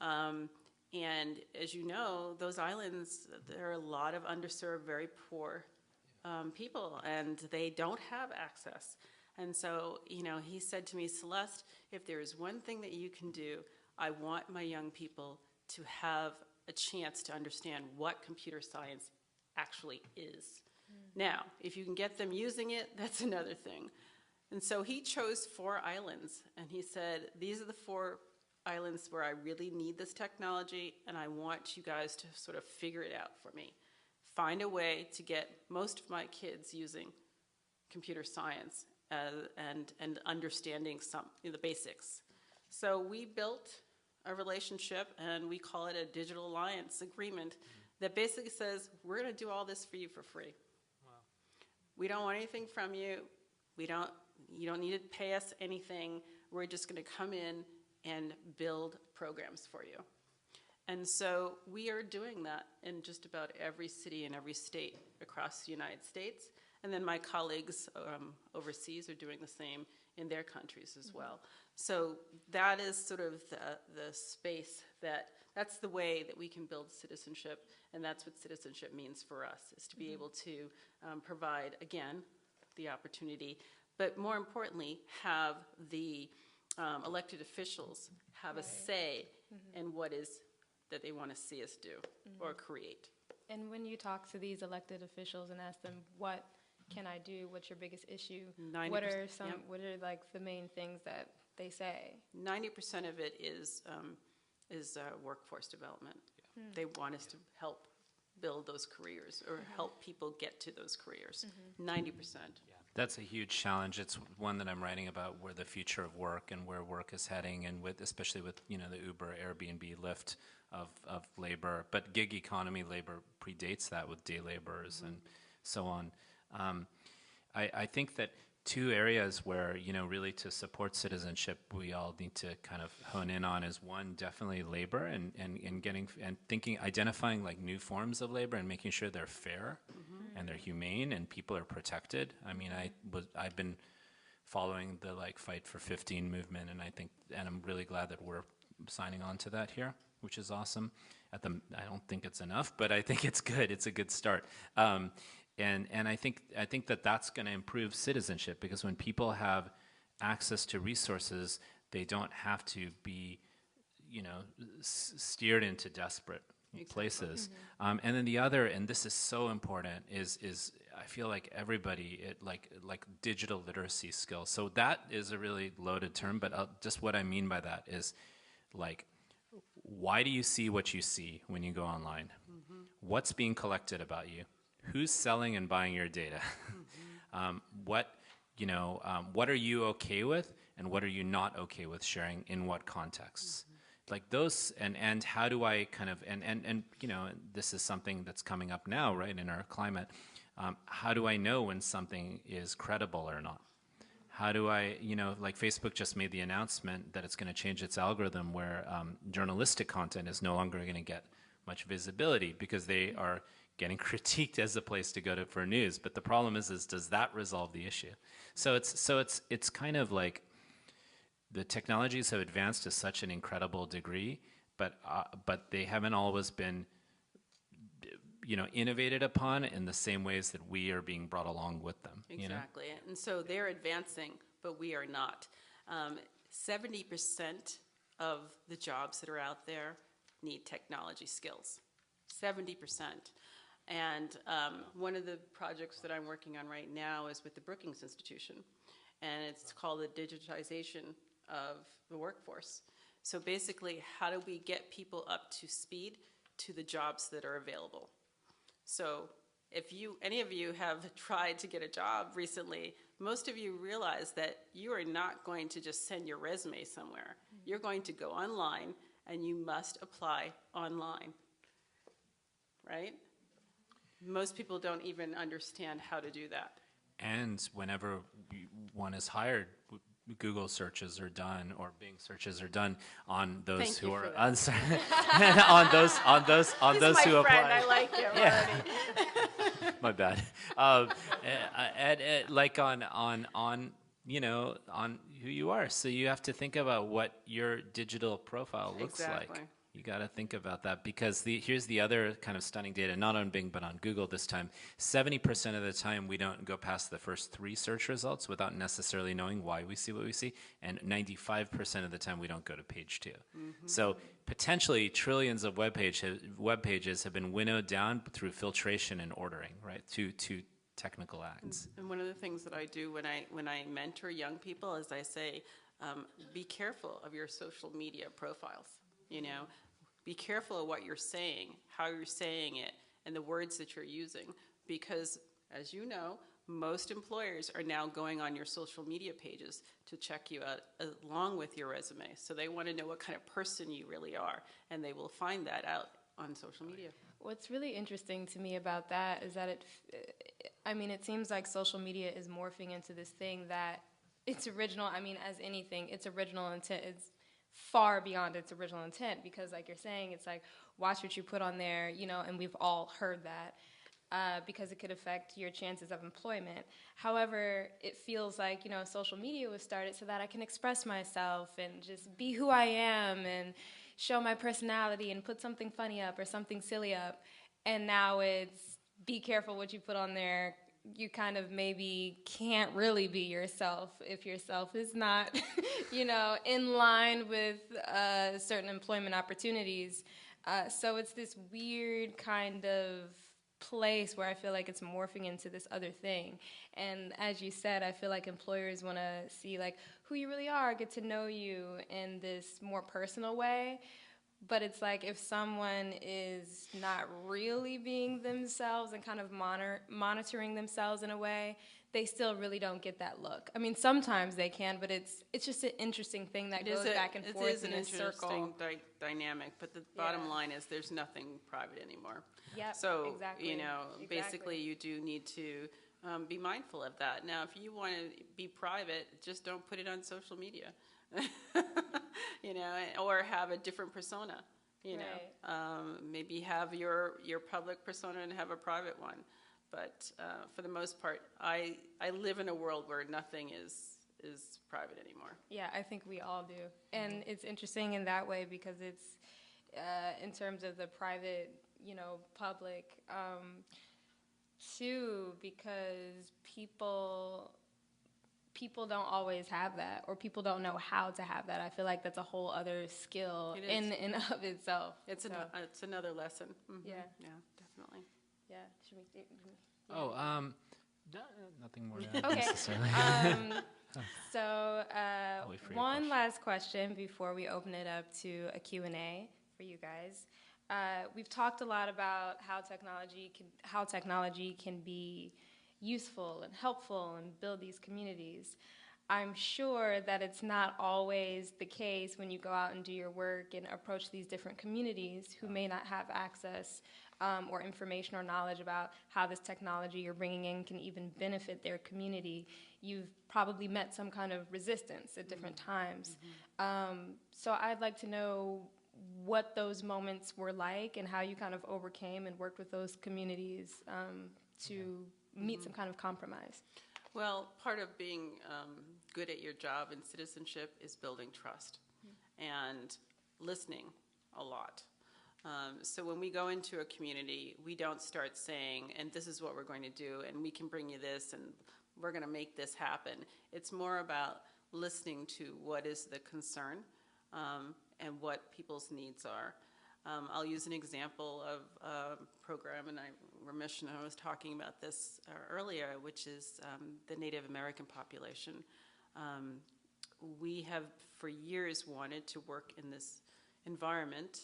And as you know, those islands, there are a lot of underserved, very poor people, and they don't have access. And so, he said to me, Celeste, if there is one thing that you can do, I want my young people to have a chance to understand what computer science actually is. Now, if you can get them using it, that's another thing. And so he chose 4 islands, and he said, these are the 4 islands where I really need this technology, and I want you guys to sort of figure it out for me. Find a way to get most of my kids using computer science and understanding the basics. So we built a relationship, and we call it a digital alliance agreement that basically says, we're going to do all this for you for free. Wow. We don't want anything from you. You don't need to pay us anything. We're just going to come in and build programs for you. And so we are doing that in just about every city and every state across the United States. And then my colleagues overseas are doing the same in their countries as well. So that is sort of the space that's the way that we can build citizenship, and that's what citizenship means for us, is to be able to provide, again, the opportunity, but more importantly, have the elected officials have a say in what is that they want to see us do or create. And when you talk to these elected officials and ask them, what can I do? What's your biggest issue? 90%, What are like the main things that they say? 90% of it is workforce development. Yeah. They want us to help build those careers or help people get to those careers. 90%. Yeah, that's a huge challenge. It's one that I'm writing about, where the future of work and where work is heading, and especially with the Uber, Airbnb, Lyft of labor. But gig economy labor predates that with day laborers and so on. I think that 2 areas where, really to support citizenship, we all need to kind of hone in on is, one, definitely labor and identifying like new forms of labor and making sure they're fair and they're humane and people are protected. I mean, I've been following the Fight for 15 movement, and I'm really glad that we're signing on to that here, which is awesome. I don't think it's enough, but I think it's good. It's a good start. And I think that that's going to improve citizenship, because when people have access to resources, they don't have to be, steered into desperate places. And then the other, and this is so important, is I feel like everybody, like digital literacy skills. So that is a really loaded term, but just what I mean by that is, why do you see what you see when you go online? What's being collected about you? Who's selling and buying your data? What are you okay with, and what are you not okay with sharing in what contexts? Like those, and how do I kind of, and this is something that's coming up now, right, in our climate. How do I know when something is credible or not? How do I, like Facebook just made the announcement that it's going to change its algorithm where journalistic content is no longer going to get much visibility because they are getting critiqued as a place to go to for news. But the problem is does that resolve the issue? So it's kind of like the technologies have advanced to such an incredible degree, but they haven't always been innovated upon in the same ways that we are being brought along with them. Exactly. And so they're advancing, but we are not. 70% of the jobs that are out there need technology skills. 70%. And one of the projects that I'm working on right now is with the Brookings Institution, and it's called the Digitalization of the Workforce. So basically, how do we get people up to speed to the jobs that are available? So if any of you have tried to get a job recently, most of you realize that you are not going to just send your resume somewhere. You're going to go online, and you must apply online, right? Most people don't even understand how to do that. And whenever one is hired, Google searches are done, or Bing searches are done on those who are on those who apply. I like him already. My bad. Like on who you are. So you have to think about what your digital profile looks like. You got to think about that, because here's the other kind of stunning data, not on Bing, but on Google this time. 70% of the time, we don't go past the first 3 search results without necessarily knowing why we see what we see. And 95% of the time, we don't go to page 2. So potentially, trillions of web pages have been winnowed down through filtration and ordering, right, to technical acts. And one of the things that I do when I mentor young people is I say, be careful of your social media profiles. You know, be careful of what you're saying, how you're saying it, and the words that you're using, because as you know, most employers are now going on your social media pages to check you out along with your resume. So they want to know what kind of person you really are, and they will find that out on social media. What's really interesting to me about that is that it seems like social media is morphing into this thing that its original, as anything, its original intent is far beyond its original intent, because like you're saying, it's like, watch what you put on there, and we've all heard that. Because it could affect your chances of employment. However, it feels like, social media was started so that I can express myself and just be who I am and show my personality and put something funny up or something silly up. And now it's be careful what you put on there. You kind of maybe can't really be yourself if yourself is not, in line with certain employment opportunities. So it's this weird kind of place where I feel like it's morphing into this other thing. And as you said, I feel like employers want to see like who you really are, get to know you in this more personal way. But it's like if someone is not really being themselves and kind of monitoring themselves in a way, they still really don't get that look. Sometimes they can, but it's just an interesting thing that goes back and forth in a circle. It is an interesting dynamic, but the bottom line is there's nothing private anymore. Yep, so, exactly. Basically you do need to be mindful of that. Now, if you want to be private, just don't put it on social media, or have a different persona, maybe have your public persona and have a private one. But for the most part, I live in a world where nothing is private anymore. Yeah, I think we all do. And it's interesting in that way because it's, in terms of the private, public, too, because people don't always have that, or people don't know how to have that. I feel like that's a whole other skill in and of itself. It's another lesson. Mm-hmm. Yeah, definitely. Yeah. Should we? Nothing more to add Okay. necessarily. So one question. last question before we open it up to a Q&A for you guys. We've talked a lot about how technology can be useful and helpful and build these communities. I'm sure that it's not always the case when you go out and do your work and approach these different communities who may not have access or information or knowledge about how this technology you're bringing in can even benefit their community. You've probably met some kind of resistance at different times. So I'd like to know what those moments were like and how you kind of overcame and worked with those communities to meet some kind of compromise. Well, part of being good at your job in citizenship is building trust and listening a lot. So when we go into a community, we don't start saying, and this is what we're going to do, and we can bring you this, and we're going to make this happen. It's more about listening to what is the concern and what people's needs are. I'll use an example of a program, and Ramesh and I was talking about this earlier, which is the Native American population. We have for years wanted to work in this environment,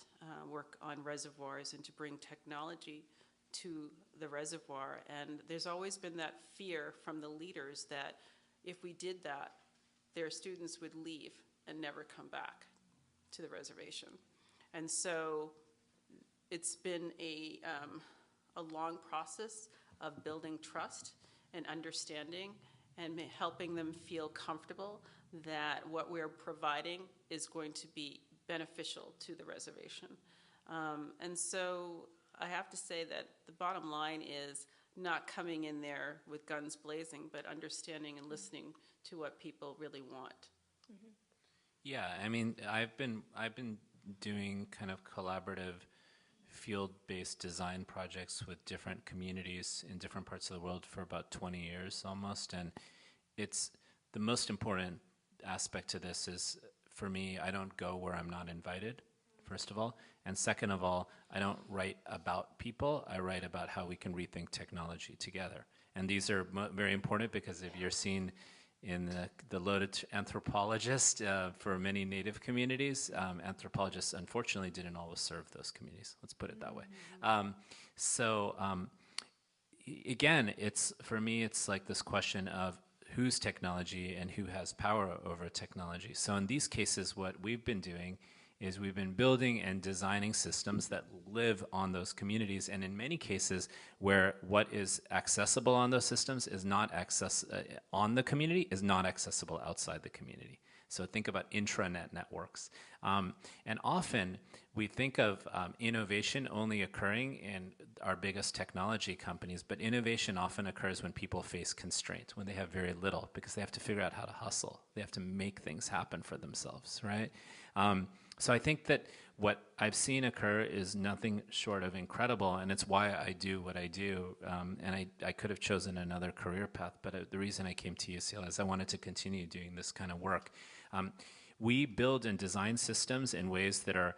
work on reservoirs and to bring technology to the reservoir. And there's always been that fear from the leaders that if we did that, their students would leave and never come back to the reservation. And so it's been a long process of building trust and understanding and helping them feel comfortable that what we're providing is going to be beneficial to the reservation. And so I have to say that the bottom line is not coming in there with guns blazing, but understanding and listening to what people really want. Mm-hmm. Yeah, I mean, I've been doing kind of collaborative field-based design projects with different communities in different parts of the world for about 20 years almost, and it's the most important aspect to this is, for me, I don't go where I'm not invited, first of all, and second of all, I don't write about people, I write about how we can rethink technology together. And these are very important because if you're seen in the loaded anthropologist for many Native communities, anthropologists unfortunately didn't always serve those communities. Let's put it that way. Again, for me, it's like this question of whose technology and who has power over technology. So in these cases, what we've been doing is we've been building and designing systems that live on those communities, and in many cases where what is accessible on those systems is not on the community is not accessible outside the community. So think about intranet networks. And often we think of innovation only occurring in our biggest technology companies, but innovation often occurs when people face constraint, when they have very little, because they have to figure out how to hustle. They have to make things happen for themselves, right? So I think that what I've seen occur is nothing short of incredible, and it's why I do what I do. And I could have chosen another career path, but the reason I came to UCLA is I wanted to continue doing this kind of work. We build and design systems in ways that are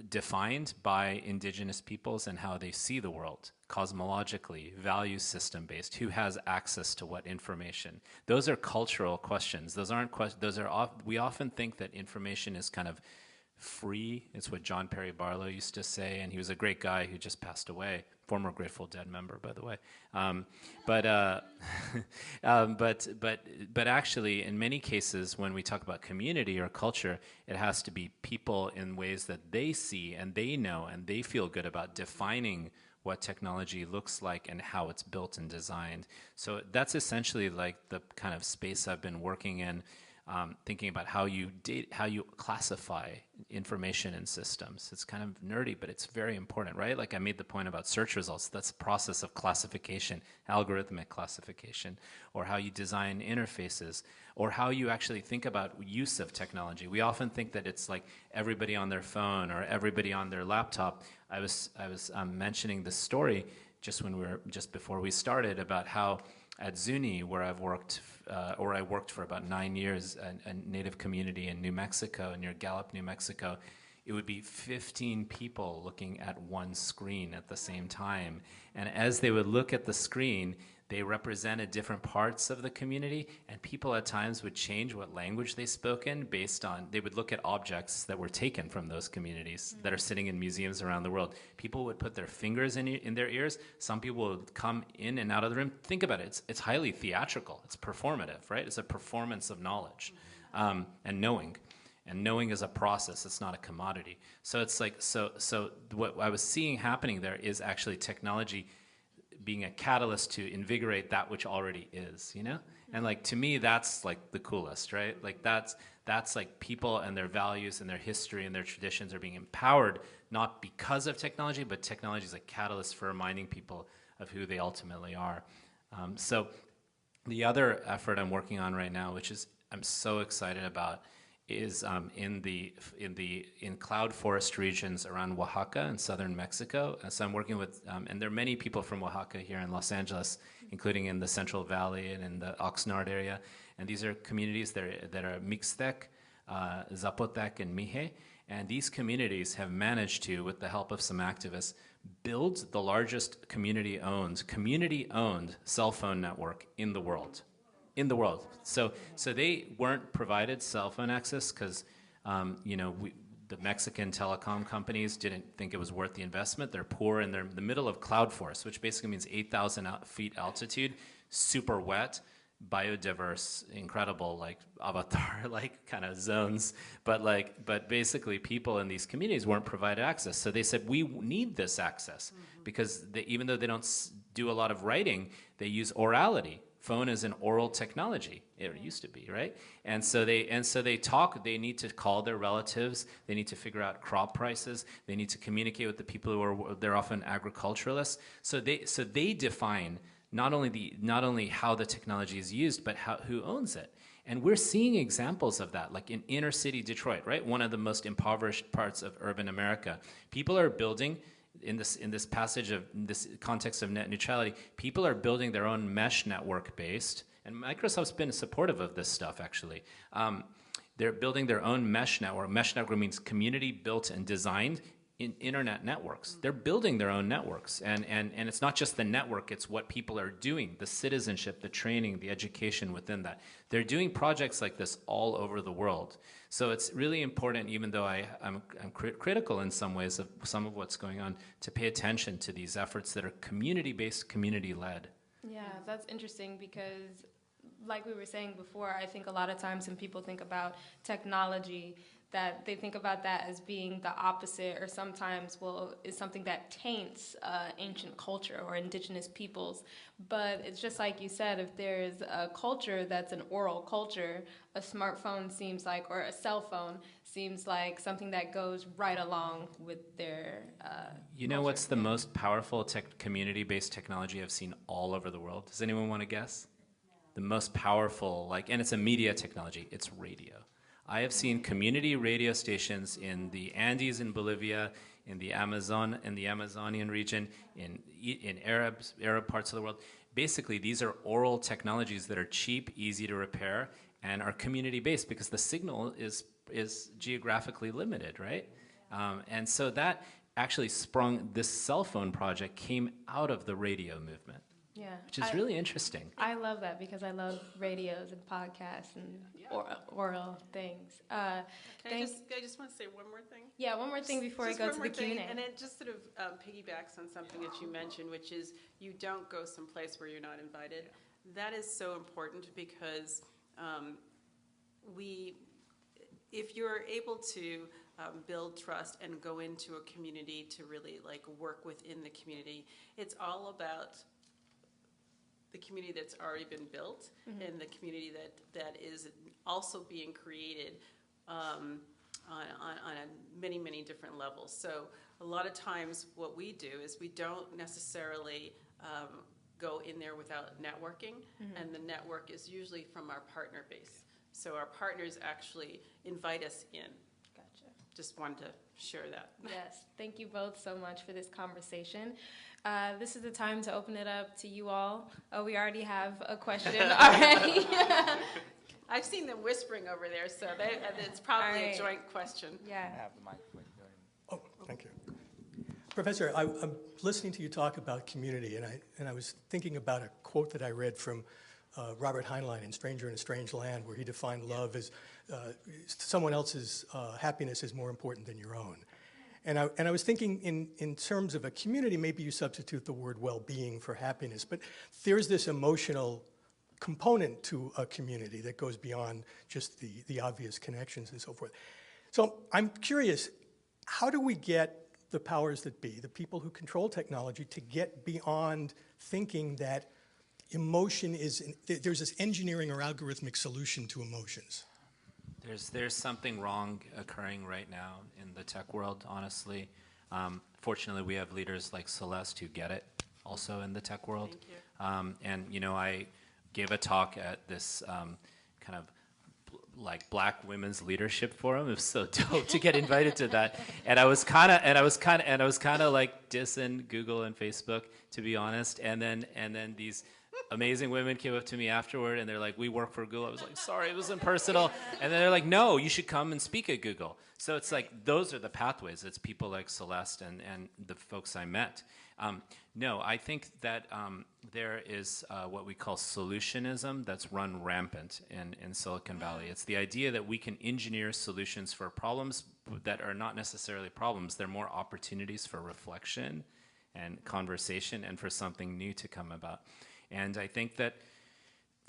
defined by indigenous peoples and how they see the world, cosmologically, value system based, who has access to what information. Those are cultural questions. Those aren't questions, we often think that information is kind of free. It's what John Perry Barlow used to say, and he was a great guy who just passed away, former Grateful Dead member, by the way. But actually, in many cases, when we talk about community or culture, it has to be people in ways that they see and they know and they feel good about defining what technology looks like and how it's built and designed. So that's essentially like the kind of space I've been working in. Thinking about how you classify information in systems. It's kind of nerdy, but it's very important, right? Like I made the point about search results. That's the process of classification, algorithmic classification, or how you design interfaces, or how you actually think about use of technology. We often think that it's like everybody on their phone or everybody on their laptop. I was mentioning this story just before we started about how at Zuni, where I worked for about 9 years, a Native community in New Mexico, near Gallup, New Mexico, it would be 15 people looking at one screen at the same time. And as they would look at the screen, they represented different parts of the community, and people at times would change what language they spoke in based on, they would look at objects that were taken from those communities that are sitting in museums around the world. People would put their fingers in their ears. Some people would come in and out of the room. Think about it. It's highly theatrical. It's performative, right? It's a performance of knowledge and knowing. And knowing is a process. It's not a commodity. So it's like, so what I was seeing happening there is actually technology being a catalyst to invigorate that which already is, you know? And like, to me, that's like the coolest, right? Like that's like people and their values and their history and their traditions are being empowered, not because of technology, but technology is a catalyst for reminding people of who they ultimately are. So the other effort I'm working on right now, which is I'm so excited about, is in cloud forest regions around Oaxaca and southern Mexico. So I'm working with, and there are many people from Oaxaca here in Los Angeles, including in the Central Valley and in the Oxnard area. And these are communities that are Mixtec, Zapotec, and Mixe. And these communities have managed to, with the help of some activists, build the largest community-owned cell phone network in the world. So they weren't provided cell phone access because, the Mexican telecom companies didn't think it was worth the investment. They're poor and they're in the middle of cloud forest, which basically means 8,000 feet altitude, super wet, biodiverse, incredible, like avatar-like kind of zones. But basically people in these communities weren't provided access. So they said, we need this access because even though they don't do a lot of writing, they use orality. Phone is an oral technology. It used to be, right? And so they talk. They need to call their relatives. They need to figure out crop prices. They need to communicate with the people they're often agriculturalists. So they define not only how the technology is used, but who owns it. And we're seeing examples of that, like in inner city Detroit, right? One of the most impoverished parts of urban America. People are building. In this passage of this context of net neutrality, people are building their own mesh network based, and Microsoft's been supportive of this stuff actually. They're building their own mesh network. Mesh network means community built and designed internet networks. They're building their own networks. And it's not just the network, it's what people are doing, the citizenship, the training, the education within that. They're doing projects like this all over the world. So it's really important, even though I'm critical in some ways of some of what's going on, to pay attention to these efforts that are community-based, community-led. Yeah, that's interesting because, like we were saying before, I think a lot of times when people think about technology, that they think about that as being the opposite, or sometimes, well, is something that taints ancient culture or indigenous peoples. But it's just like you said, if there's a culture that's an oral culture, a smartphone seems like, or a cell phone seems like something that goes right along with their You know culture. what's the most powerful community-based technology I've seen all over the world? Does anyone want to guess? The most powerful, and it's a media technology, it's radio. I have seen community radio stations in the Andes in Bolivia, in the Amazonian region, in Arab parts of the world. Basically, these are oral technologies that are cheap, easy to repair, and are community-based because the signal is geographically limited, right? And so that actually sprung, this cell phone project came out of the radio movement. Yeah, Which is really interesting. I love that because I love radios and podcasts and oral things. I just want to say one more thing. Yeah, one more thing before I Just go one to more the thing, Q&A. and it just sort of piggybacks on something that you mentioned, which is you don't go someplace where you're not invited. Yeah. That is so important because if you're able to build trust and go into a community to really work within the community, it's all about the community that's already been built, mm-hmm. and the community that is also being created on many different levels. So a lot of times what we do is we don't necessarily go in there without networking, mm-hmm. and the network is usually from our partner base. So our partners actually invite us in. Gotcha. Just wanted to share that. Yes, thank you both so much for this conversation. This is the time to open it up to you all. Oh, we already have a question already. I've seen them whispering over there, so it's probably a joint question. Yeah. I have the mic. Oh, thank you. Professor, I'm listening to you talk about community, and I was thinking about a quote that I read from Robert Heinlein in Stranger in a Strange Land, where he defined love as someone else's happiness is more important than your own. And I was thinking in terms of a community, maybe you substitute the word well-being for happiness, but there's this emotional component to a community that goes beyond just the obvious connections and so forth. So I'm curious, how do we get the powers that be, the people who control technology, to get beyond thinking that emotion there's this engineering or algorithmic solution to emotions? There's something wrong occurring right now in the tech world, honestly. Fortunately, we have leaders like Celeste who get it also in the tech world. Thank you. And I gave a talk at this kind of Black Women's Leadership Forum. It was so dope to get invited to that. And I was kind of dissing Google and Facebook, to be honest. And then these amazing women came up to me afterward, and they're like, "We work for Google." I was like, "Sorry, it was impersonal." And then they're like, "No, you should come and speak at Google." So it's like those are the pathways. It's people like Celeste and the folks I met. No, I think that there is what we call solutionism that's run rampant in Silicon Valley. It's the idea that we can engineer solutions for problems that are not necessarily problems. They're more opportunities for reflection and conversation and for something new to come about. And I think that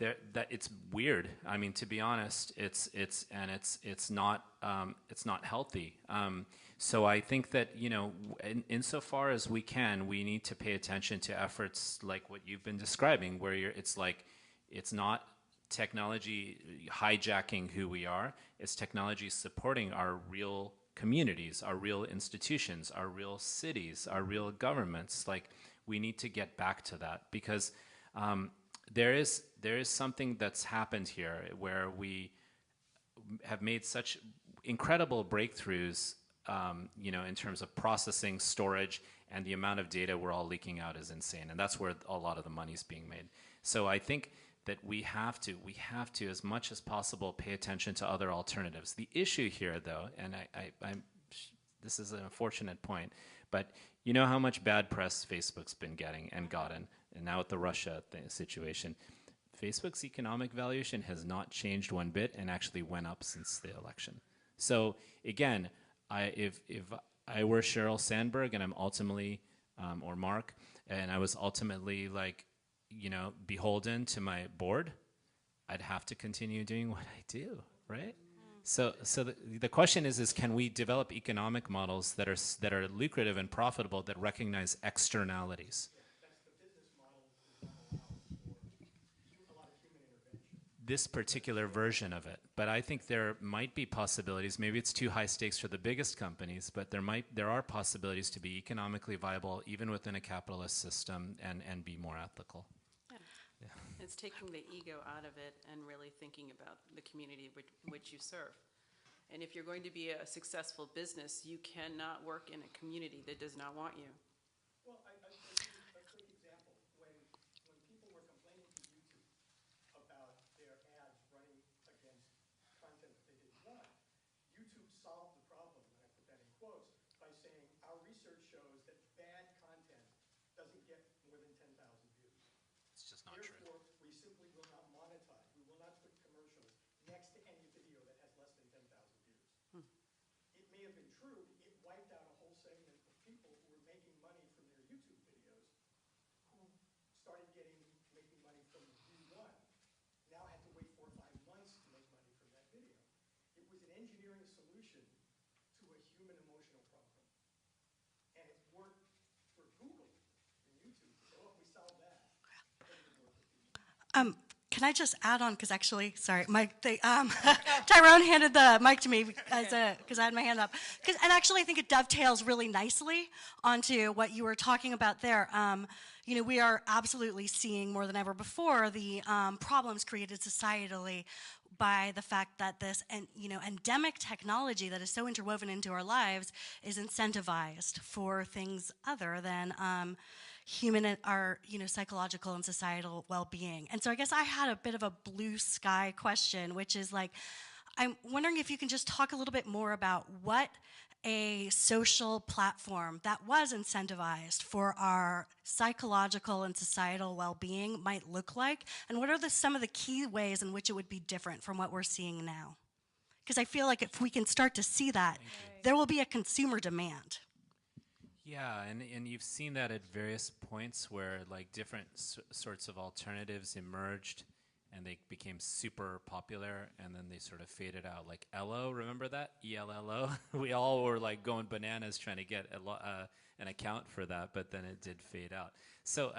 it's weird. I mean, to be honest, it's not healthy. So I think that insofar as we can, we need to pay attention to efforts like what you've been describing, where it's not technology hijacking who we are. It's technology supporting our real communities, our real institutions, our real cities, our real governments. Like, we need to get back to that because there is something that's happened here where we have made such incredible breakthroughs, in terms of processing, storage, and the amount of data we're all leaking out is insane, and that's where a lot of the money's being made. So I think that we have to, as much as possible, pay attention to other alternatives. The issue here, though, and I'm this is an unfortunate point, but you know how much bad press Facebook's been getting and gotten, and now with the Russia situation, Facebook's economic valuation has not changed one bit and actually went up since the election. So again, if I were Sheryl Sandberg and I'm ultimately, or Mark, and I was ultimately like, you know, beholden to my board, I'd have to continue doing what I do, right? So the question is can we develop economic models that are lucrative and profitable that recognize externalities? That's the business model does not allow for a lot of human intervention. This particular version of it, but I think there might be possibilities. Maybe it's too high stakes for the biggest companies, but there are possibilities to be economically viable even within a capitalist system and be more ethical. Yeah. It's taking the ego out of it and really thinking about the community which you serve. And if you're going to be a successful business, you cannot work in a community that does not want you. Well, a quick example. When people were complaining to YouTube about their ads running against content that they didn't want, YouTube solved the problem, and I put that in quotes, by saying our research shows that bad content doesn't get more than 10,000 views. It's just not true. Therefore, we simply will not monetize. We will not put commercials next to any video that has less than 10,000 views. It may have been true. It wiped out a whole segment of people who were making money from their YouTube videos, who started making money from view one, now had to wait 4 or 5 months to make money from that video. It was an engineering solution to a human emotional problem. And it worked for Google and YouTube. So if we solve that, then it would work for people. Can I just add on, because actually, sorry, Tyrone handed the mic to me because I had my hand up. And actually, I think it dovetails really nicely onto what you were talking about there. You know, we are absolutely seeing more than ever before the problems created societally by the fact that this endemic technology that is so interwoven into our lives is incentivized for things other than human, our psychological and societal well-being. And so I guess I had a bit of a blue sky question, which is like, I'm wondering if you can just talk a little bit more about what a social platform that was incentivized for our psychological and societal well-being might look like, and what are some of the key ways in which it would be different from what we're seeing now? Because I feel like if we can start to see that, there will be a consumer demand. Yeah, and you've seen that at various points where like different sorts of alternatives emerged and they became super popular and then they sort of faded out. Like ELO, remember that? ELLO? We all were like going bananas trying to get an account for that, but then it did fade out. So,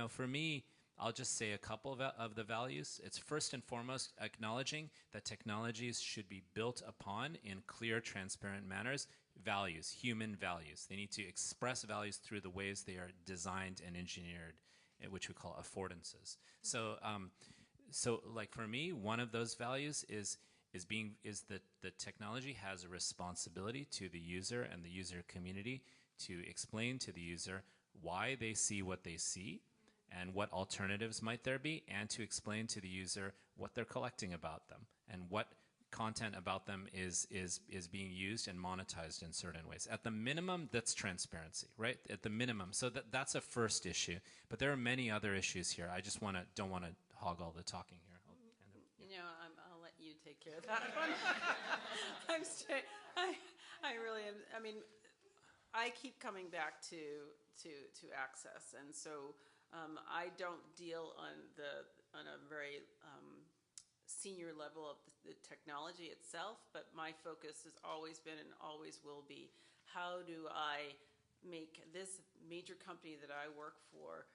for me, I'll just say a couple of the values. It's first and foremost acknowledging that technologies should be built upon in clear, transparent manners. Values, human values. They need to express values through the ways they are designed and engineered, which we call affordances. So like for me, one of those values is that the technology has a responsibility to the user and the user community to explain to the user why they see what they see and what alternatives might there be, and to explain to the user what they're collecting about them and what content about them is being used and monetized in certain ways. At the minimum, that's transparency, right? At the minimum. So that's a first issue. But there are many other issues here. I just don't want to hog all the talking here. I'll let you take care of that one. I really am. I mean, I keep coming back to access, and so I don't deal on a very senior level of the technology itself, but my focus has always been and always will be, how do I make this major company that I work for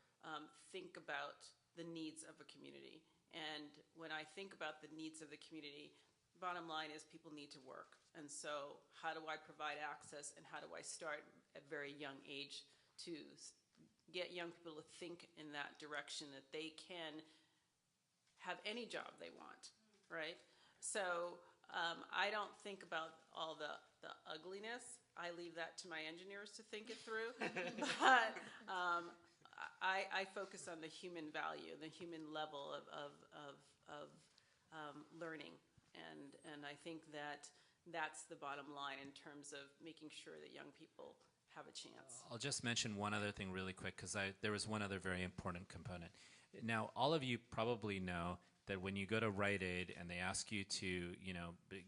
think about the needs of a community? And when I think about the needs of the community, bottom line is people need to work. And so how do I provide access, and how do I start at a very young age to get young people to think in that direction, that they can have any job they want, right? So I don't think about all the ugliness. I leave that to my engineers to think it through. But I focus on the human value, the human level of learning. And I think that that's the bottom line in terms of making sure that young people have a chance. I'll just mention one other thing really quick, because there was one other very important component. Now, all of you probably know that when you go to Rite Aid and they ask you to,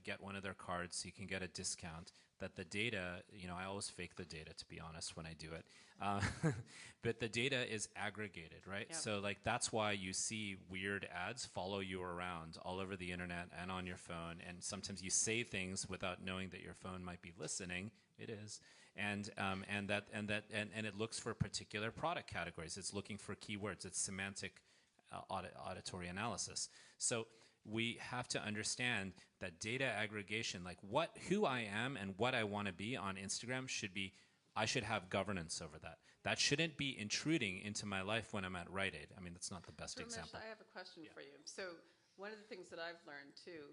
get one of their cards so you can get a discount, that the data, I always fake the data, to be honest, when I do it. But the data is aggregated, right? Yep. So that's why you see weird ads follow you around all over the internet and on your phone. And sometimes you say things without knowing that your phone might be listening. It is. And it looks for particular product categories. It's looking for keywords. It's semantic auditory analysis. So we have to understand that data aggregation, like who I am and what I want to be on Instagram I should have governance over that. That shouldn't be intruding into my life when I'm at Rite Aid. I mean, that's not the best Ramesh, example. I have a question for you. So one of the things that I've learned too,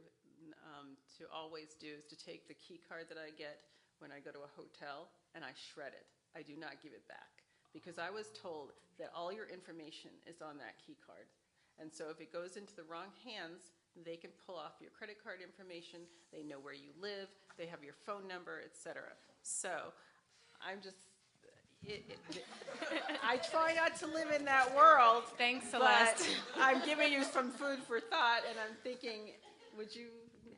to always do is to take the key card that I get when I go to a hotel and I shred it. I do not give it back, because I was told that all your information is on that key card. And so if it goes into the wrong hands, they can pull off your credit card information, they know where you live, they have your phone number, etc. So I'm just, I try not to live in that world. Thanks, but Celeste. I'm giving you some food for thought, and I'm thinking, would you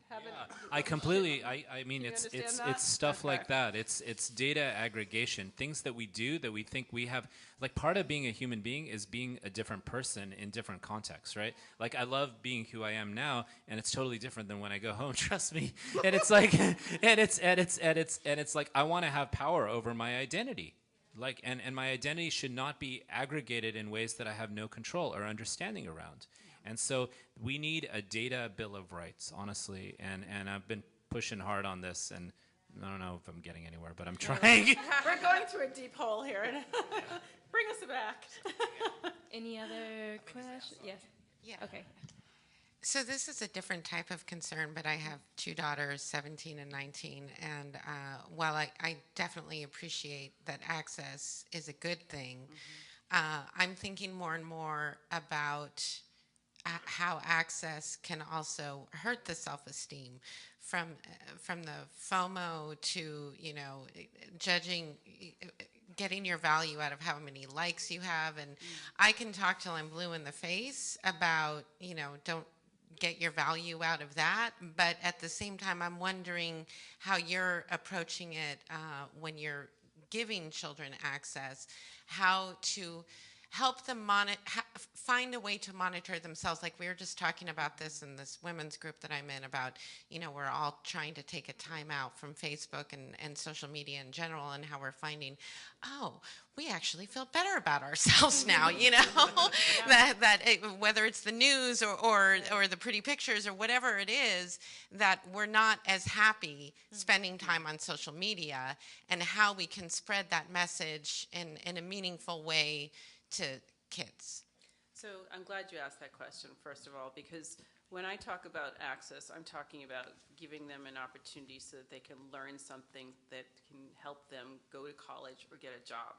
have it? I completely. I mean, You it's understand that? it's stuff Okay. like that. It's data aggregation, things that we do that we think we have. Like, part of being a human being is being a different person in different contexts, right? Like, I love being who I am now, and it's totally different than when I go home. Trust me. And it's like, and it's like, I want to have power over my identity. Like, and my identity should not be aggregated in ways that I have no control or understanding around. And so we need a data bill of rights, honestly. And I've been pushing hard on this, and I don't know if I'm getting anywhere, but I'm trying. We're going through a deep hole here. Bring us back. Any other questions? Yes. Yeah. Okay. So this is a different type of concern, but I have two daughters, 17 and 19, and while I definitely appreciate that access is a good thing, I'm thinking more and more about how access can also hurt the self-esteem, from the FOMO to judging, getting your value out of how many likes you have. And I can talk till I'm blue in the face about don't get your value out of that, but at the same time I'm wondering how you're approaching it when you're giving children access, how to help them find a way to monitor themselves. Like, we were just talking about this in this women's group that I'm in about, we're all trying to take a time out from Facebook and social media in general, and how we're finding, we actually feel better about ourselves now, whether it's the news or the pretty pictures or whatever it is, that we're not as happy spending time on social media, and how we can spread that message in a meaningful way to kids. So I'm glad you asked that question, first of all, because when I talk about access, I'm talking about giving them an opportunity so that they can learn something that can help them go to college or get a job.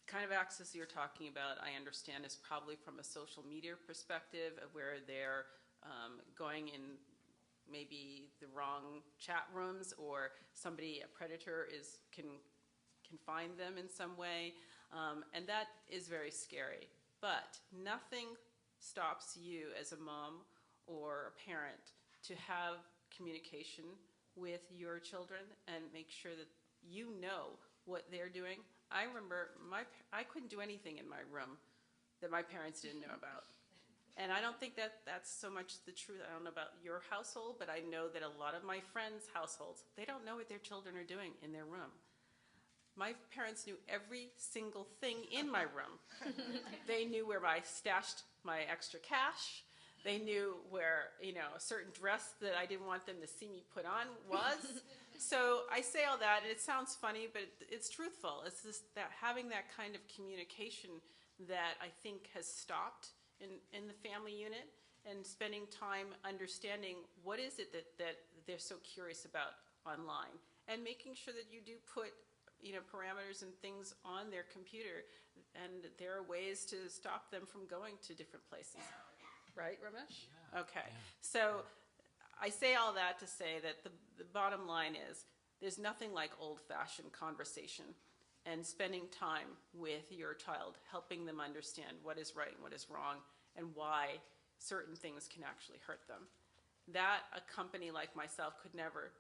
The kind of access you're talking about, I understand, is probably from a social media perspective, of where they're going in maybe the wrong chat rooms, or a predator can find them in some way. And that is very scary. But nothing stops you as a mom or a parent to have communication with your children and make sure that you know what they're doing. I remember I couldn't do anything in my room that my parents didn't know about. And I don't think that that's so much the truth. I don't know about your household, but I know that a lot of my friends' households, they don't know what their children are doing in their room. My parents knew every single thing in my room. They knew where I stashed my extra cash. They knew where, a certain dress that I didn't want them to see me put on was. So I say all that, and it sounds funny, but it's truthful. It's just that having that kind of communication that I think has stopped in the family unit, and spending time understanding what is it that they're so curious about online, and making sure that you do put parameters and things on their computer, and there are ways to stop them from going to different places. Right, Ramesh? Yeah. Okay. Yeah. So I say all that to say that the bottom line is there's nothing like old-fashioned conversation and spending time with your child, helping them understand what is right and what is wrong and why certain things can actually hurt them. That a company like myself could never,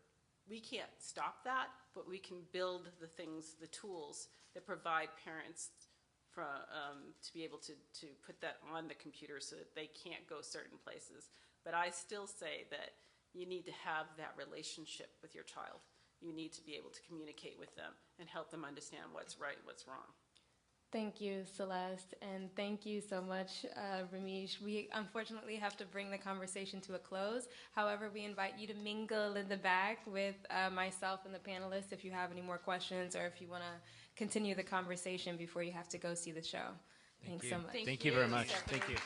we can't stop that, but we can build the things, the tools that provide parents to be able to put that on the computer so that they can't go certain places. But I still say that you need to have that relationship with your child. You need to be able to communicate with them and help them understand what's right, what's wrong. Thank you, Celeste, and thank you so much, Ramesh. We unfortunately have to bring the conversation to a close. However, we invite you to mingle in the back with myself and the panelists if you have any more questions or if you want to continue the conversation before you have to go see the show. Thanks so much. Thank you very much. Thank you.